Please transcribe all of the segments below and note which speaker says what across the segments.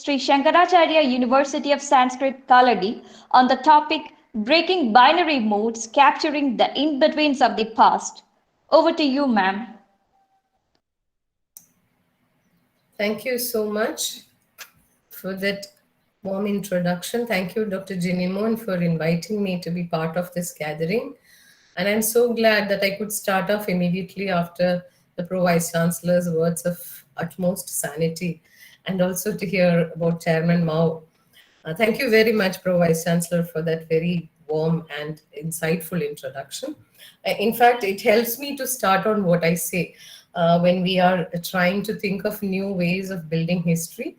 Speaker 1: Sri Shankaracharya University of Sanskrit, Kalady, on the topic Breaking Binary Modes, Capturing the In-Betweens of the Past. Over to you, ma'am.
Speaker 2: Thank you so much for that warm introduction. Thank you, Dr. Jinimon, for inviting me to be part of this gathering. And I'm so glad that I could start off immediately after the Pro Vice Chancellor's words of utmost sanity, and also to hear about Chairman Mao. Thank you very much, Pro Vice Chancellor, for that very warm and insightful introduction. In fact, it helps me to start on what I say when we are trying to think of new ways of building history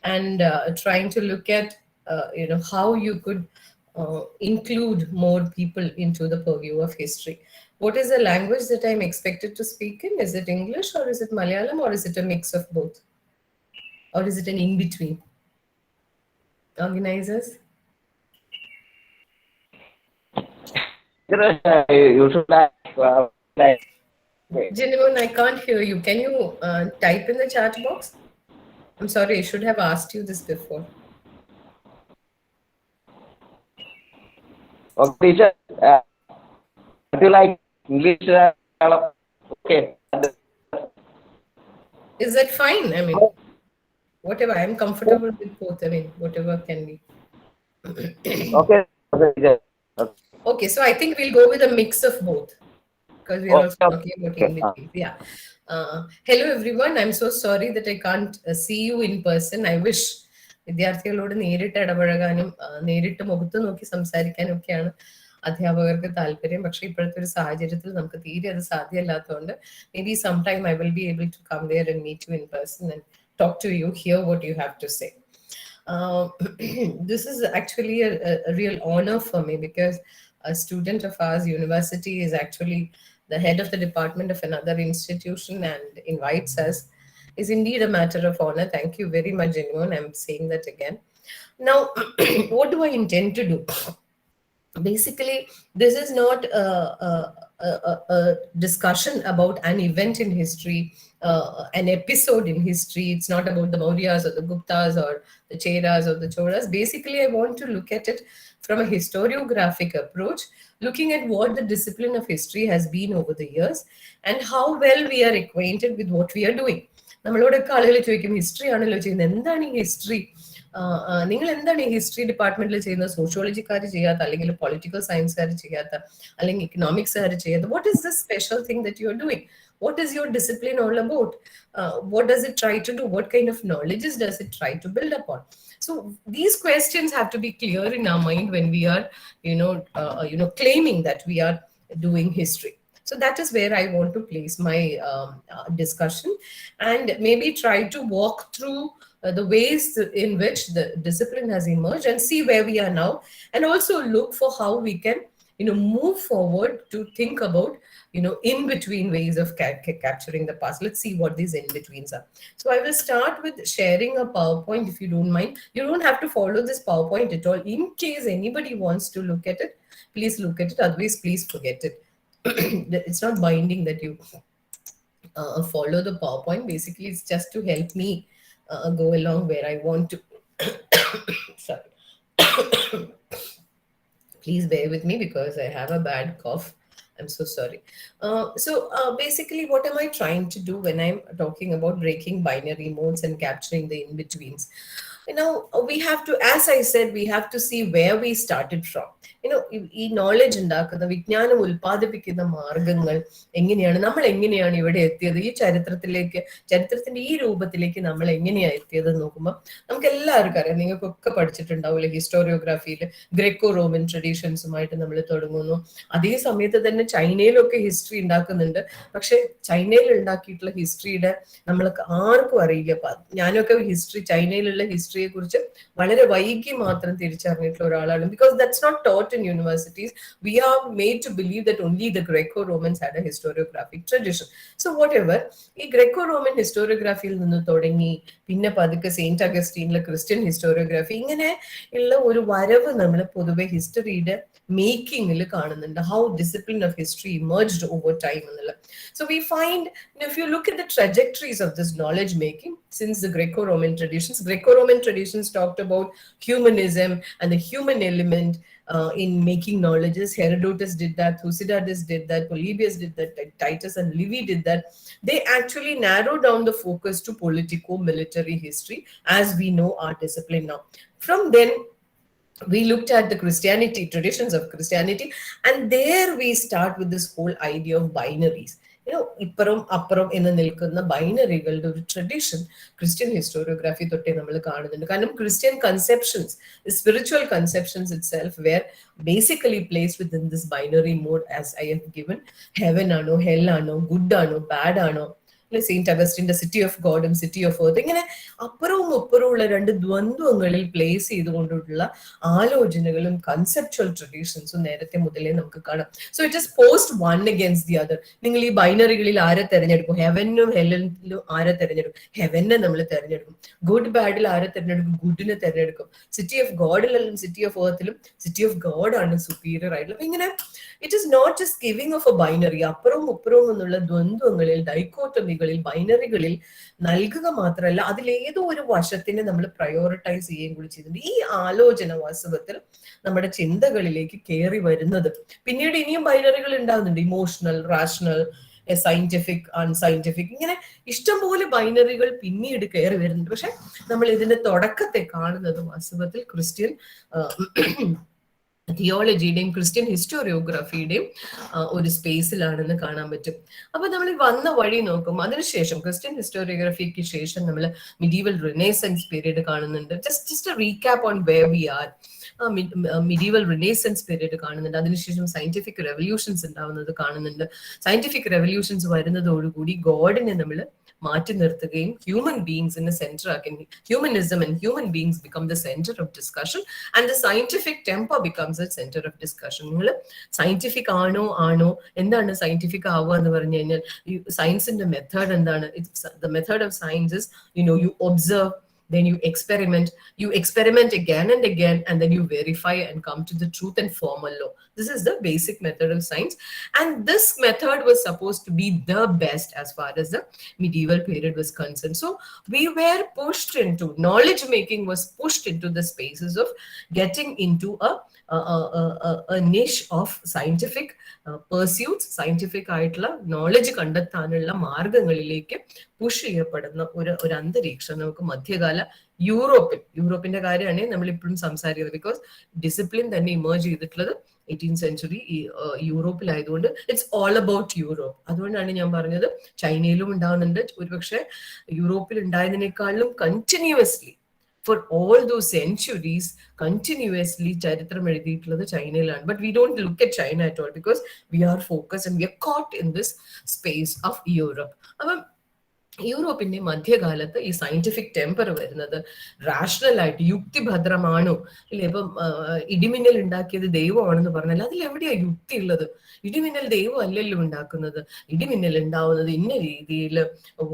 Speaker 2: and trying to look at how you could include more people into the purview of history. What is the language that I'm expected to speak in? Is it English or is it Malayalam or is it a mix of both? Or is it an in-between? Organizers?
Speaker 3: You should
Speaker 2: Genuine, I can't hear you. Can you type in the chat box? I'm sorry, I should have asked you this before.
Speaker 3: Okay, teacher. Do you like English? Okay.
Speaker 2: Is that fine? I mean, whatever. I'm comfortable with both. I mean, whatever can be.
Speaker 3: Okay.
Speaker 2: Okay, so I think we'll go with a mix of both because we are also talking about in between. Yeah. Hello, everyone. I'm so sorry that I can't see you in person. I wish വിദ്യാർത്ഥികളോട് നേരിട്ട് ഇടപഴകാനും നേരിട്ട് മുഖത്ത് നോക്കി സംസാരിക്കാനും ഒക്കെയാണ് അധ്യാപകർക്ക് താല്പര്യം. പക്ഷെ ഇപ്പോഴത്തെ ഒരു സാഹചര്യത്തിൽ നമുക്ക് തീരെ അത് സാധ്യമല്ലാത്തതുകൊണ്ട് maybe sometime I will be able to come there and meet you in person and talk to you, hear what you have to say. This is actually a real honor for me because a student of ours university is actually the head of the department of another institution and invites us is indeed a matter of honor. Thank you very much, Genuine. I'm saying that again. Now, what do I intend to do? Basically, this is not a discussion about an event in history, an episode in history. It's not about the Mauryas or the Guptas or the Cheras or the Cholas. Basically, I want to look at it from a historiographic approach, looking at what the discipline of history has been over the years and how well we are acquainted with what we are doing. നമ്മളോടൊക്കെ ആളുകൾ ചോദിക്കും history ആണല്ലോ ചെയ്യുന്നത്, എന്താണ് ഈ history, നിങ്ങൾ എന്താണ് ഈ history ഡിപ്പാർട്ട്മെന്റിൽ ചെയ്യുന്നത്, സോഷ്യോളജിക്കാർ ചെയ്യാത്ത അല്ലെങ്കിൽ പൊളിറ്റിക്കൽ സയൻസുകാർ ചെയ്യാത്ത അല്ലെങ്കിൽ ഇക്കണോമിക്സുകാർ ചെയ്യാത്ത, what is the special thing that you are doing, what is your discipline all about, what does it try to do, what kind of knowledges does it try to build upon? So these questions have to be clear in our mind when we are claiming that we are doing history. So that is where I want to place my discussion and maybe try to walk through the ways in which the discipline has emerged and see where we are now, and also look for how we can move forward to think about in between ways of capturing the past. Let's see what these in betweens are. So I will start with sharing a PowerPoint, if you don't mind. You don't have to follow this PowerPoint at all. In case anybody wants to look at it, please look at it, otherwise please forget it. It's not binding that you follow the PowerPoint. Basically, it's just to help me go along where I want to. Sorry. Please bear with me because I have a bad cough. I'm so sorry. Basically, what am I trying to do when I'm talking about breaking binary modes and capturing the in-betweens? We have to, as I said, we have to see where we started from. ഈ knowledge ഉണ്ടാക്കുന്ന വിജ്ഞാനം ഉൽപ്പാദിപ്പിക്കുന്ന മാർഗങ്ങൾ എങ്ങനെയാണ്, നമ്മൾ എങ്ങനെയാണ് ഇവിടെ എത്തിയത്, ഈ ചരിത്രത്തിന്റെ ഈ രൂപത്തിലേക്ക് നമ്മൾ എങ്ങനെയാണ് എത്തിയത് നോക്കുമ്പോൾ നമുക്ക് എല്ലാവർക്കും അറിയാം. നിങ്ങൾക്കൊക്കെ പഠിച്ചിട്ടുണ്ടാവില്ല ഹിസ്റ്റോറിയോഗ്രാഫിയിൽ ഗ്രെക്കോ റോമൻ ട്രഡീഷൻസുമായിട്ട് നമ്മൾ തുടങ്ങുന്നു. അതേ സമയത്ത് തന്നെ ചൈനയിലൊക്കെ ഹിസ്റ്ററി ഉണ്ടാക്കുന്നുണ്ട്. പക്ഷെ ചൈനയിൽ ഉണ്ടാക്കിയിട്ടുള്ള ഹിസ്റ്ററിയുടെ നമ്മൾക്ക് ആർക്കും അറിയില്ല. ഞാനൊക്കെ ചൈനയിലുള്ള ഹിസ്റ്ററിയെ കുറിച്ച് വളരെ വൈകി മാത്രം തിരിച്ചറിഞ്ഞിട്ടുള്ള ഒരാളാണ്. Because that's not taught certain universities, we are made to believe that only the Greco-Romans had a historiographic tradition. So whatever, ഈ Greco-Roman historiography നിന്ന് തുടങ്ങി പിന്നെ പതുക്കെ സെയിന്റ് അഗസ്റ്റീനിലെ ക്രിസ്ത്യൻ ഹിസ്റ്റോറിയോഗ്രാഫി ഇങ്ങനെ ഉള്ള ഒരു വരവ് നമ്മൾ പൊതുവെ ഹിസ്റ്ററിയുടെ മേക്കിങ്ങിൽ കാണുന്നുണ്ട്. How discipline of history emerged over time എന്നുള്ള. So we find if you look at the trajectories of this knowledge making since the Greco-Roman traditions talked about humanism and the human element in making knowledges. Herodotus did that, Thucydides did that, Polybius did that, Titus and Livy did that. They actually narrowed down the focus to politico-military history as we know our discipline now. From then, we looked at the Christianity, traditions of Christianity, and there we start with this whole idea of binaries. ഇപ്പുറം അപ്പുറം എന്ന് നിൽക്കുന്ന ബൈനറികളുടെ ഒരു tradition Christian historiography തൊട്ടേ നമ്മൾ കാണുന്നുണ്ട്. കാരണം Christian conceptions, spiritual conceptions itself were basically placed within this binary mode as I have given. Heaven ആണോ, hell ആണോ, good ആണോ, bad ആണോ, സെയിന്റ് അഗസ്റ്റിന്റെ സിറ്റി ഓഫ് ഗോഡും സിറ്റി ഓഫ് എർത്ത്, ഇങ്ങനെ അപ്പുറവും ഇപ്പുറവും ഉള്ള രണ്ട് ദ്വന്ദ്വങ്ങളിൽ പ്ലേസ് ചെയ്തുകൊണ്ടുള്ള ആലോചനകളും കൺസെപ്ച്വൽ ട്രഡീഷൻസും നേരത്തെ മുതലേ നമുക്ക് കാണാം. So it is post one against the other. നിങ്ങൾ ഈ ബൈനറികളിൽ ആരെ തെരഞ്ഞെടുക്കും? ഹെവനും ഹെല്ലിലും ആരെ തെരഞ്ഞെടുക്കും? ഹെവനെ നമ്മൾ തെരഞ്ഞെടുക്കും. ഗുഡ് ബാഡിൽ ആരെ തെരഞ്ഞെടുക്കും? ഗുഡിനെ തെരഞ്ഞെടുക്കും. സിറ്റി ഓഫ് ഗോഡിലും സിറ്റി ഓഫ് എർത്തിലും സിറ്റി ഓഫ് ഗോഡ് ആണ് സുപ്പീരിയർ ആയിട്ടുള്ളത്. ഇങ്ങനെ it is not just giving of a binary. അപ്പുറവും ഇപ്പുറവും എന്നുള്ള ദ്വന്ദ്വങ്ങളിൽ, ഡൈക്കോട്ടമികളിൽ, ബൈനറികളിൽ നൽകുക മാത്രമല്ല, അതിലേതോ ഒരു വശത്തിനെ നമ്മൾ പ്രയോറിറ്റൈസ് ചെയ്യുകയും കൂടി ചെയ്തിട്ടുണ്ട്. ഈ ആലോചന വാസ്തവത്തിൽ നമ്മുടെ ചിന്തകളിലേക്ക് കയറി വരുന്നത് പിന്നീട് ഇനിയും ബൈനറികൾ ഉണ്ടാകുന്നുണ്ട്. ഇമോഷണൽ, റാഷണൽ, സയന്റിഫിക്, അൺസയന്റിഫിക്, ഇങ്ങനെ ഇഷ്ടംപോലെ ബൈനറികൾ പിന്നീട് കയറി വരുന്നുണ്ട്. പക്ഷെ നമ്മൾ ഇതിന്റെ തുടക്കത്തെ കാണുന്നത് വാസ്തവത്തിൽ ക്രിസ്ത്യൻ തിയോളജിയുടെയും ക്രിസ്ത്യൻ ഹിസ്റ്റോറിയോഗ്രാഫിയുടെയും ഒരു സ്പേസിലാണെന്ന് കാണാൻ പറ്റും. അപ്പൊ നമ്മൾ വന്ന വഴി നോക്കും. അതിനുശേഷം ക്രിസ്ത്യൻ ഹിസ്റ്റോറിയോഗ്രാഫിക്ക് ശേഷം നമ്മൾ മിഡീവൽ റിനേസൻസ് പീരീഡ് കാണുന്നുണ്ട്. Just recap on where we are. Medieval renaissance period കാണുന്നുണ്ട്. അതിനുശേഷം സയന്റിഫിക് റെവല്യൂഷൻസ് ഉണ്ടാവുന്നത് കാണുന്നുണ്ട്. സയന്റിഫിക് റെവല്യൂഷൻസ് വരുന്നതോടുകൂടി ഗോഡിനെ നമ്മൾ മാറ്റി നിർത്തുകയും ഹ്യൂമൻ ബീങ്സിനെ സെന്റർ ആക്കി, humanism and human beings become the centre of discussion and the scientific temper becomes the centre of discussion. നിങ്ങൾ scientific ആണോ എന്താണ് സയന്റിഫിക് ആവുക എന്ന് പറഞ്ഞു കഴിഞ്ഞാൽ സയൻസിന്റെ മെത്തേഡ് എന്താണ്? The method of science is you observe, then you experiment again and again, and then you verify and come to the truth and formal law. This is the basic method of science, and this method was supposed to be the best as far as the medieval period was concerned. So we were pushed into, knowledge making was pushed into the spaces of getting into a niche of scientific pursuits, scientific ആയിട്ടുള്ള knowledge കണ്ടെത്താനുള്ള മാർഗങ്ങളിലേക്ക് push ചെയ്യപ്പെടുന്ന ഒരു അന്തരീക്ഷം നമുക്ക് മധ്യകാല യൂറോപ്പിന്റെ കാര്യമാണ് നമ്മൾ ഇപ്പോഴും സംസാരിക്കുന്നത്. ബിക്കോസ് ഡിസിപ്ലിൻ തന്നെ ഇമേർജ് ചെയ്തിട്ടുള്ളത് 18th സെഞ്ചുറി യൂറോപ്പിലായതുകൊണ്ട് ഇറ്റ്സ് ഓൾ അബൌട്ട് യൂറോപ്പ്. അതുകൊണ്ടാണ് ഞാൻ പറഞ്ഞത് ചൈനയിലും ഉണ്ടാകുന്നുണ്ട്. ഒരുപക്ഷെ യൂറോപ്പിൽ ഉണ്ടായതിനേക്കാളും continuously for all those centuries continuously ചരിത്രം എഴുതിയിട്ടുള്ളത് ചൈനയിലാണ്. But we don't look at China at all because we are focused and we are caught in this space of Europe. അപ്പം യൂറോപ്പിന്റെ മധ്യകാലത്ത് ഈ സയന്റിഫിക് ടെമ്പർ വരുന്നത് റാഷണൽ ആയിട്ട് യുക്തിഭദ്രമാണോ ഇല്ല. ഇപ്പം ഇടിമിന്നൽ ഉണ്ടാക്കിയത് ദൈവമാണെന്ന് പറഞ്ഞാൽ അതിൽ എവിടെയാ യുക്തി ഉള്ളത്? ഇടിമിന്നൽ ദൈവം അല്ലല്ലോ ഉണ്ടാക്കുന്നത്. ഇടിമിന്നൽ ഉണ്ടാവുന്നത് ഇന്ന രീതിയിൽ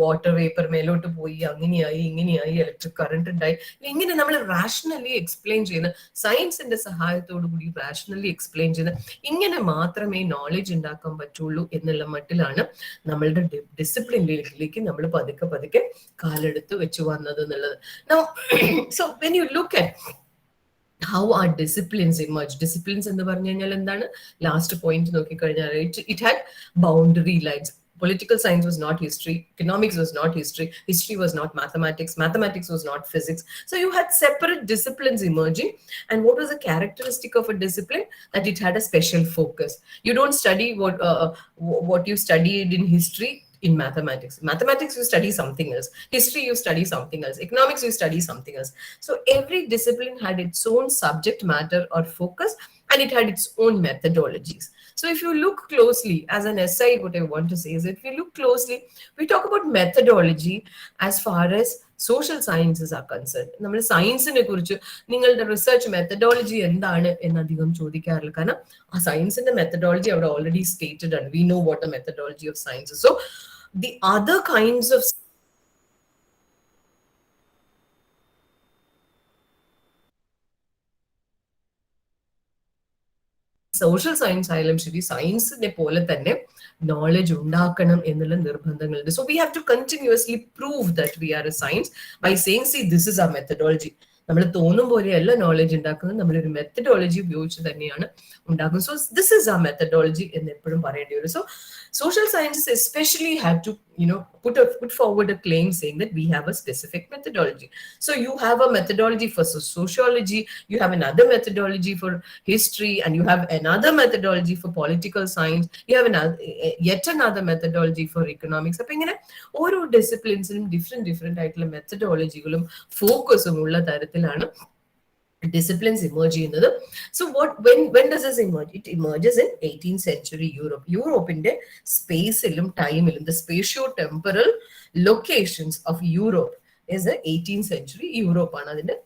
Speaker 2: വാട്ടർ വേപ്പർ മേലോട്ട് പോയി അങ്ങനെയായി ഇങ്ങനെയായി ഇലക്ട്രിക് കറണ്ട് ഉണ്ടായി, ഇങ്ങനെ നമ്മൾ റാഷണലി എക്സ്പ്ലെയിൻ ചെയ്യുന്ന, സയൻസിന്റെ സഹായത്തോടു കൂടി റാഷണലി എക്സ്പ്ലെയിൻ ചെയ്യുന്ന, ഇങ്ങനെ മാത്രമേ നോളജ് ഉണ്ടാക്കാൻ പറ്റുള്ളൂ എന്നുള്ള മട്ടിലാണ് നമ്മളുടെ ഡിസിപ്ലിനിലേക്ക് നമ്മൾ പതുക്കെ കാലെടുത്ത് വെച്ച് വന്നത് എന്നുള്ളത്. Now, so when you look at how our disciplines emerge, disciplines എന്ന് പറഞ്ഞു കഴിഞ്ഞാൽ എന്താണ്? ലാസ്റ്റ് പോയിന്റ് നോക്കിക്കഴിഞ്ഞാൽ it had boundary lines. Political science was not history, economics was not history, history was not mathematics, mathematics was not physics. So you had separate disciplines emerging. And what was the characteristic of a discipline? That it had a special focus. You don't study what you studied in history in mathematics. Mathematics, you study something else. History, you study something else. Economics, you study something else. So every discipline had its own subject matter or focus, and it had its own methodologies. So if you look closely, as an aside, what I want to say is, if you look closely, we talk about methodology as far as social sciences R concern. നമ്മൾ സയൻസിനെ കുറിച്ച് നിങ്ങളുടെ research methodology എന്താണ് എന്ന് അധികം ചോദിക്കാറില്ല. കാരണം ആ സയൻസിന്റെ methodology അവിടെ ഓൾറെഡി സ്റ്റേറ്റഡ് ആണ്. We know what the methodology of science. So the other kinds of social science ആയാലും ശരി, സയൻസിനെ പോലെ തന്നെ നോളജ് ഉണ്ടാക്കണം എന്നുള്ള നിർബന്ധങ്ങളുണ്ട്. So we have to continuously prove that we are a science by saying see this is our methodology. നമ്മൾ തോന്നും പോലെയല്ല നോളജ് ഉണ്ടാക്കുന്നത്, നമ്മളൊരു മെത്തഡോളജി ഉപയോഗിച്ച് തന്നെയാണ് ഉണ്ടാക്കുന്നത്. സോ ദിസ് ഇസ് ആ മെത്തഡോളജി എന്ന് എപ്പോഴും പറയേണ്ടി വരും. So social sciences especially have to put forward a claim saying that we have a specific methodology. So you have a methodology for sociology, you have another methodology for history, and you have another methodology for political science, you have yet another methodology for economics. അപ്പൊ ഇങ്ങനെ ഓരോ ഡിസിപ്ലിൻസിനും different ആയിട്ടുള്ള മെത്തഡോളജികളും ഫോക്കസും ഉള്ള തരത്തിലാണ് disciplines emerge ചെയ്യുന്നത്. So when does this emerge? It emerges in 18th century Europe. യൂറോപ്പിന്റെ സ്പേസിലും ടൈമിലും the spatio-temporal locations of Europe is the 18th century Europe ആണ് അതിന്റെ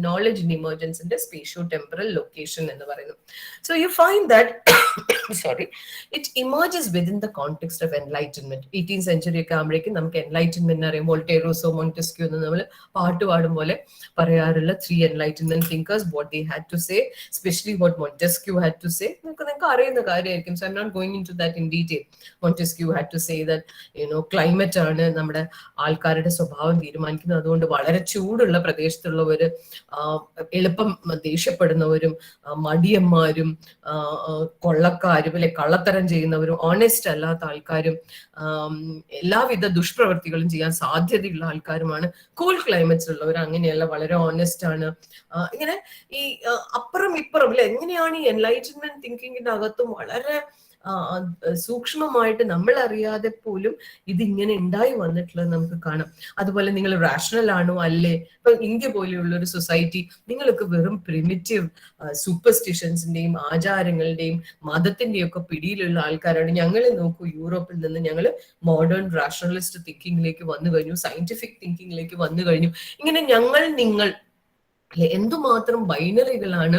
Speaker 2: knowledge in emergence in the spatio-temporal location എന്ന് പറയുന്നു. So you find that sorry, it emerges within the context of enlightenment. 18th century ഒക്കെ ആകുമ്പോഴേക്കും നമുക്ക് enlightenment അറിയാം. വോൾട്ടേറോ, മോണ്ടെസ്ക്യൂ എന്ന് നമ്മൾ പാട്ട് പാടും പോലെ പറയാറുള്ള 3 enlightenment thinkers, what they had to say, especially what Montesquieu had to say. നിങ്ങൾക്ക് അറിയുന്ന കാര്യമായിരിക്കും. So I'm not going into that in detail. Montesquieu had to say that climate ആണ് നമ്മുടെ ആൾക്കാരുടെ സ്വഭാവം തീരുമാനിക്കുന്നത്. അതുകൊണ്ട് വളരെ ചൂടുള്ള പ്രദേശത്തുള്ള എളുപ്പം ദേഷ്യപ്പെടുന്നവരും മടിയന്മാരും കൊള്ളക്കാരും അല്ലെ കള്ളത്തരം ചെയ്യുന്നവരും ഓണസ്റ്റ് അല്ലാത്ത ആൾക്കാരും എല്ലാവിധ ദുഷ്പ്രവൃത്തികളും ചെയ്യാൻ സാധ്യതയുള്ള ആൾക്കാരുമാണ് കൂൾ ക്ലൈമറ്റ്സ് ഉള്ളവർ. അങ്ങനെയല്ല, വളരെ ഓണസ്റ്റ് ആണ്. ഇങ്ങനെ ഈ അപ്പുറം ഇപ്പുറം അല്ലെ എങ്ങനെയാണ് ഈ എൻലൈറ്റൻമെന്റ് തിങ്കിങ്ങിന്റെ അകത്തും വളരെ സൂക്ഷ്മമായിട്ട് നമ്മൾ അറിയാതെ പോലും ഇതിങ്ങനെ ഉണ്ടായി വന്നിട്ടുള്ളത് നമുക്ക് കാണാം. അതുപോലെ നിങ്ങൾ റാഷണൽ ആണോ അല്ലേ? ഇപ്പൊ ഇന്ത്യ പോലെയുള്ള ഒരു സൊസൈറ്റി, നിങ്ങൾക്ക് വെറും പ്രിമിറ്റീവ് സൂപ്പർസ്റ്റിഷൻസിന്റെയും ആചാരങ്ങളുടെയും മതത്തിന്റെയും ഒക്കെ പിടിയിലുള്ള ആൾക്കാരാണ്. ഞങ്ങൾ നോക്കൂ, യൂറോപ്പിൽ നിന്ന് ഞങ്ങൾ മോഡേൺ റാഷണലിസ്റ്റ് തിങ്കിങ്ങിലേക്ക് വന്നു കഴിഞ്ഞു, സയന്റിഫിക് തിങ്കിങ്ങിലേക്ക് വന്നു കഴിഞ്ഞു. ഇങ്ങനെ ഞങ്ങൾ നിങ്ങൾ എന്തുമാത്രം ബൈനറികളാണ്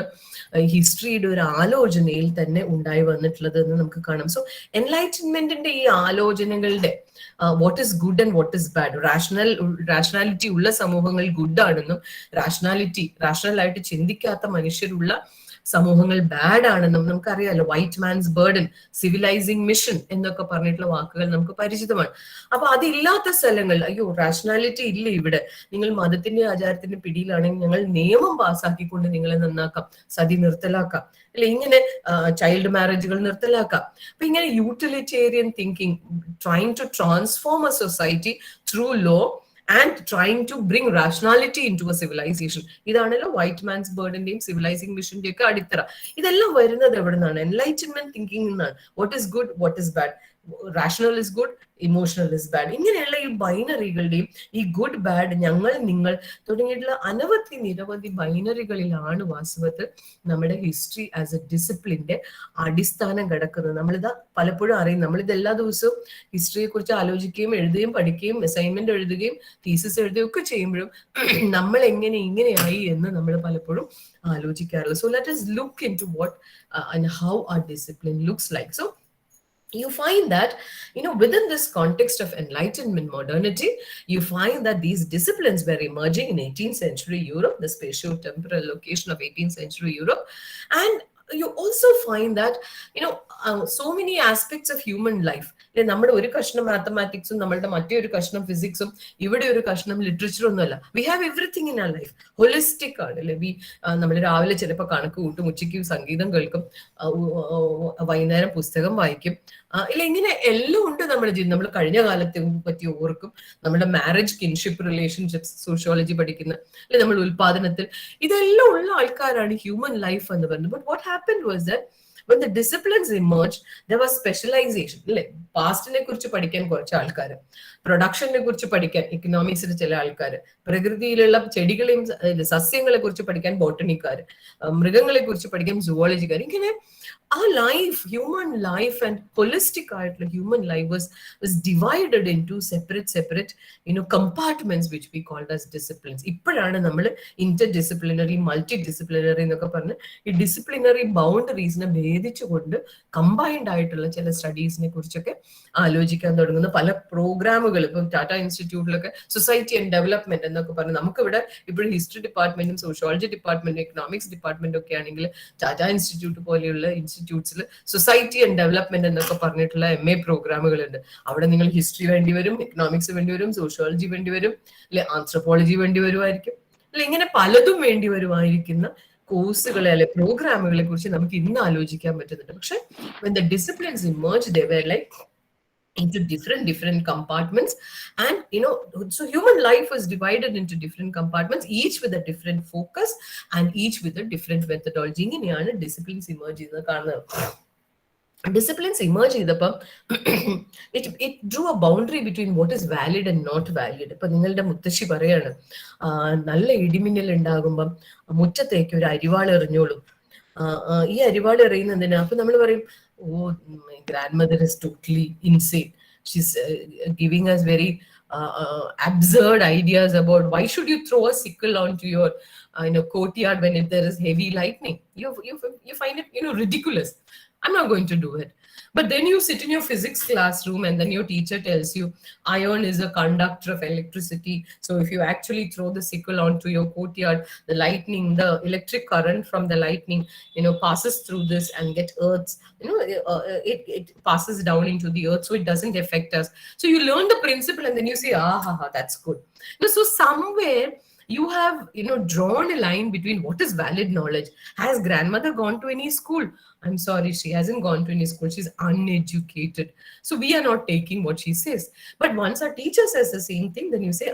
Speaker 2: ഹിസ്റ്ററിയുടെ ഒരു ആലോചനയിൽ തന്നെ ഉണ്ടായി വന്നിട്ടുള്ളത് എന്ന് നമുക്ക് കാണാം. സോ എൻലൈറ്റൻമെന്റിന്റെ ഈ ആലോചനകളുടെ what is good and what is bad, rationality ഉള്ള സമൂഹങ്ങൾ ഗുഡ് ആണെന്നും റാഷണൽ ആയിട്ട് ചിന്തിക്കാത്ത മനുഷ്യരുള്ള സമൂഹങ്ങൾ ബാഡ് ആണെന്നും നമുക്കറിയാലോ. White man's burden, civilising mission എന്നൊക്കെ പറഞ്ഞിട്ടുള്ള വാക്കുകൾ നമുക്ക് പരിചിതമാണ്. അപ്പൊ അതില്ലാത്ത സ്ഥലങ്ങൾ, അയ്യോ റാഷണാലിറ്റി ഇല്ല ഇവിടെ, നിങ്ങൾ മതത്തിന്റെ ആചാരത്തിന്റെ പിടിയിലാണെങ്കിൽ ഞങ്ങൾ നിയമം പാസ്സാക്കിക്കൊണ്ട് നിങ്ങളെ നന്നാക്കാം, സതി നിർത്തലാക്കാം, അല്ലെ ഇങ്ങനെ ചൈൽഡ് മാരേജുകൾ നിർത്തലാക്കാം. അപ്പൊ ഇങ്ങനെ utilitarian thinking, trying to transform a society through law and trying to bring rationality into a civilization. ഇതാണല്ലോ വൈറ്റ് മാൻസ് ബേർഡിന്റെയും സിവിലൈസിംഗ് മിഷന്റെ ഒക്കെ അടിത്തറ. ഇതെല്ലാം വരുന്നത് എവിടെ നിന്നാണ്? എൻലൈറ്റൻമെന്റ് തിങ്കിങ് നിന്നാണ്. What is good, what is bad, rational is good, emotional is bad. ഇങ്ങനെയുള്ള ഈ ബൈനറികളുടെയും ഈ ഗുഡ് ബാഡ്, ഞങ്ങൾ നിങ്ങൾ തുടങ്ങിയിട്ടുള്ള നിരവധി ബൈനറികളിലാണ് വാസ്തവത്തിൽ നമ്മുടെ ഹിസ്റ്ററി ആസ് എ ഡിസിപ്ലിന്റെ അടിസ്ഥാനം കിടക്കുന്നത്. നമ്മളിത് പലപ്പോഴും അറിയും. നമ്മളിത് എല്ലാ ദിവസവും ഹിസ്റ്ററിയെ കുറിച്ച് ആലോചിക്കുകയും എഴുതുകയും പഠിക്കുകയും അസൈൻമെന്റ് എഴുതുകയും തീസിസ് എഴുതുകയും ഒക്കെ ചെയ്യുമ്പോഴും നമ്മൾ ഇങ്ങനെയായി എന്ന് നമ്മൾ പലപ്പോഴും ആലോചിക്കാറില്ല. So let us look into what and how our discipline looks like. So you find that within this context of enlightenment modernity, you find that these disciplines were emerging in 18th century Europe, the spatio-temporal location of 18th century Europe. And you also find that so many aspects of human life, നമ്മുടെ ഒരു കഷ്ണം മാത്തമാറ്റിക്സും നമ്മളുടെ മറ്റൊരു കഷ്ണം ഫിസിക്സും ഇവിടെ ഒരു കഷ്ണം ലിറ്ററേച്ചറും ഒന്നുമല്ല. We have everything in our life. Holistic ആണ് അല്ലെ. നമ്മൾ രാവിലെ ചിലപ്പോൾ കണക്ക് കൂട്ടും, ഉച്ചയ്ക്ക് സംഗീതം കേൾക്കും, വൈകുന്നേരം പുസ്തകം വായിക്കും, ഇല്ല ഇങ്ങനെ എല്ലാം ഉണ്ട് നമ്മുടെ ജീവിതം. നമ്മൾ കഴിഞ്ഞ കാലത്തെ പറ്റി ഓർക്കും, നമ്മുടെ മാരേജ്, കിൻഷിപ്പ് റിലേഷൻഷിപ്സ്, സോഷ്യോളജി പഠിക്കുന്ന, അല്ലെ നമ്മൾ ഉൽപാദനത്തിൽ, ഇതെല്ലാം ഉള്ള ആൾക്കാരാണ് ഹ്യൂമൻ ലൈഫ് എന്ന് പറയുന്നത്. But what happened was that when the disciplines emerged, there was specialization. പാസ്റ്റിനെ കുറിച്ച് പഠിക്കാൻ കുറച്ച് ആൾക്കാർ, പ്രൊഡക്ഷനെ കുറിച്ച് പഠിക്കാൻ ഇക്കണോമിക്സിൽ ചില ആൾക്കാർ, പ്രകൃതിയിലുള്ള ചെടികളെയും സസ്യങ്ങളെ കുറിച്ച് പഠിക്കാൻ ബോട്ടണിക്കാർ, മൃഗങ്ങളെ കുറിച്ച് പഠിക്കാൻ സുവോളജിക്കാർ. ഇങ്ങനെ ആ life, human life and holistic ആയിട്ടുള്ള human life was divided into separate compartments which we called as disciplines. ഇപ്പോഴാണ് നമ്മൾ interdisciplinary, multidisciplinary എന്നൊക്കെ പറഞ്ഞ് ഈ ഡിസിപ്ലിനറി ബൗണ്ടറീസിനെ ഭേദിച്ചുകൊണ്ട് കമ്പൈൻഡ് ആയിട്ടുള്ള ചില സ്റ്റഡീസിനെ കുറിച്ചൊക്കെ ആലോചിക്കാൻ തുടങ്ങുന്ന പല പ്രോഗ്രാമുകൾ. ഇപ്പം ടാറ്റ ഇൻസ്റ്റിറ്റ്യൂട്ടിലൊക്കെ സൊസൈറ്റി ആൻഡ് ഡെവലപ്മെന്റ് എന്നൊക്കെ പറഞ്ഞ്, നമുക്കിവിടെ ഇപ്പോഴും ഹിസ്റ്ററി ഡിപ്പാർട്ട്മെന്റും സോഷ്യോളജി ഡിപ്പാർട്ട്മെന്റും എക്കണോമിക്സ് ഡിപ്പാർട്ട്മെന്റും ഒക്കെ ആണെങ്കിൽ ടാറ്റ ഇൻസ്റ്റിറ്റ്യൂട്ട് പോലെയുള്ള ഇൻസ്റ്റിറ്റ്യൂട്ട്സിൽ സൊസൈറ്റി ആൻഡ് ഡെവലപ്മെന്റ് എന്നൊക്കെ പറഞ്ഞിട്ടുള്ള MA പ്രോഗ്രാമുകളുണ്ട്. അവിടെ നിങ്ങൾ ഹിസ്റ്ററി വേണ്ടി വരും, എക്കണോമിക്സ് വേണ്ടി വരും, സോഷ്യോളജി വേണ്ടി വരും, അല്ലെ ആന്ത്രോപോളജി വേണ്ടി വരുമായിരിക്കും, അല്ലെ ഇങ്ങനെ പലതും വേണ്ടി വരുമായിരിക്കുന്ന കോഴ്സുകളെ അല്ലെ പ്രോഗ്രാമുകളെ കുറിച്ച് നമുക്ക് ഇന്ന് ആലോചിക്കാൻ പറ്റുന്നുണ്ട്. പക്ഷെ when the disciplines emerged, they were like into different compartments, and so human life was divided into different compartments, each with a different focus and each with a different methodology. ഇങ്ങനെയാണ് ഡിസിപ്ലിൻസ് ഇമേർജ് ചെയ്യുന്നത് കാണുന്നത്. Disciplines emerge ചെയ്തപ്പം it drew a boundary between what is valid and not valid. ഇപ്പൊ നിങ്ങളുടെ മുത്തശ്ശി പറയാണ്, നല്ല ഇടിമിന്നൽ ഉണ്ടാകുമ്പം മുറ്റത്തേക്ക് ഒരു അരിവാൾ എറിഞ്ഞോളൂ, ഈ അരിവാൾ എറിയുന്നതിന് അപ്പൊ നമ്മൾ പറയും, oh, my grandmother is totally insane. She's giving us very absurd ideas about why should you throw a sickle onto your courtyard when there is heavy lightning. You find it ridiculous. I'm not going to do it. But then you sit in your physics classroom and then your teacher tells you iron is a conductor of electricity. So if you actually throw the sickle onto your courtyard, the lightning, the electric current from the lightning, passes through this and get earths, it passes down into the earth, so it doesn't affect us. So you learn the principle and then you say, that's good. So somewhere you have drawn a line between what is valid knowledge. Has grandmother gone to any school? I'm sorry, she hasn't gone to any school. She's uneducated. So we are not taking what she says. But once our teacher says the same thing, then you say,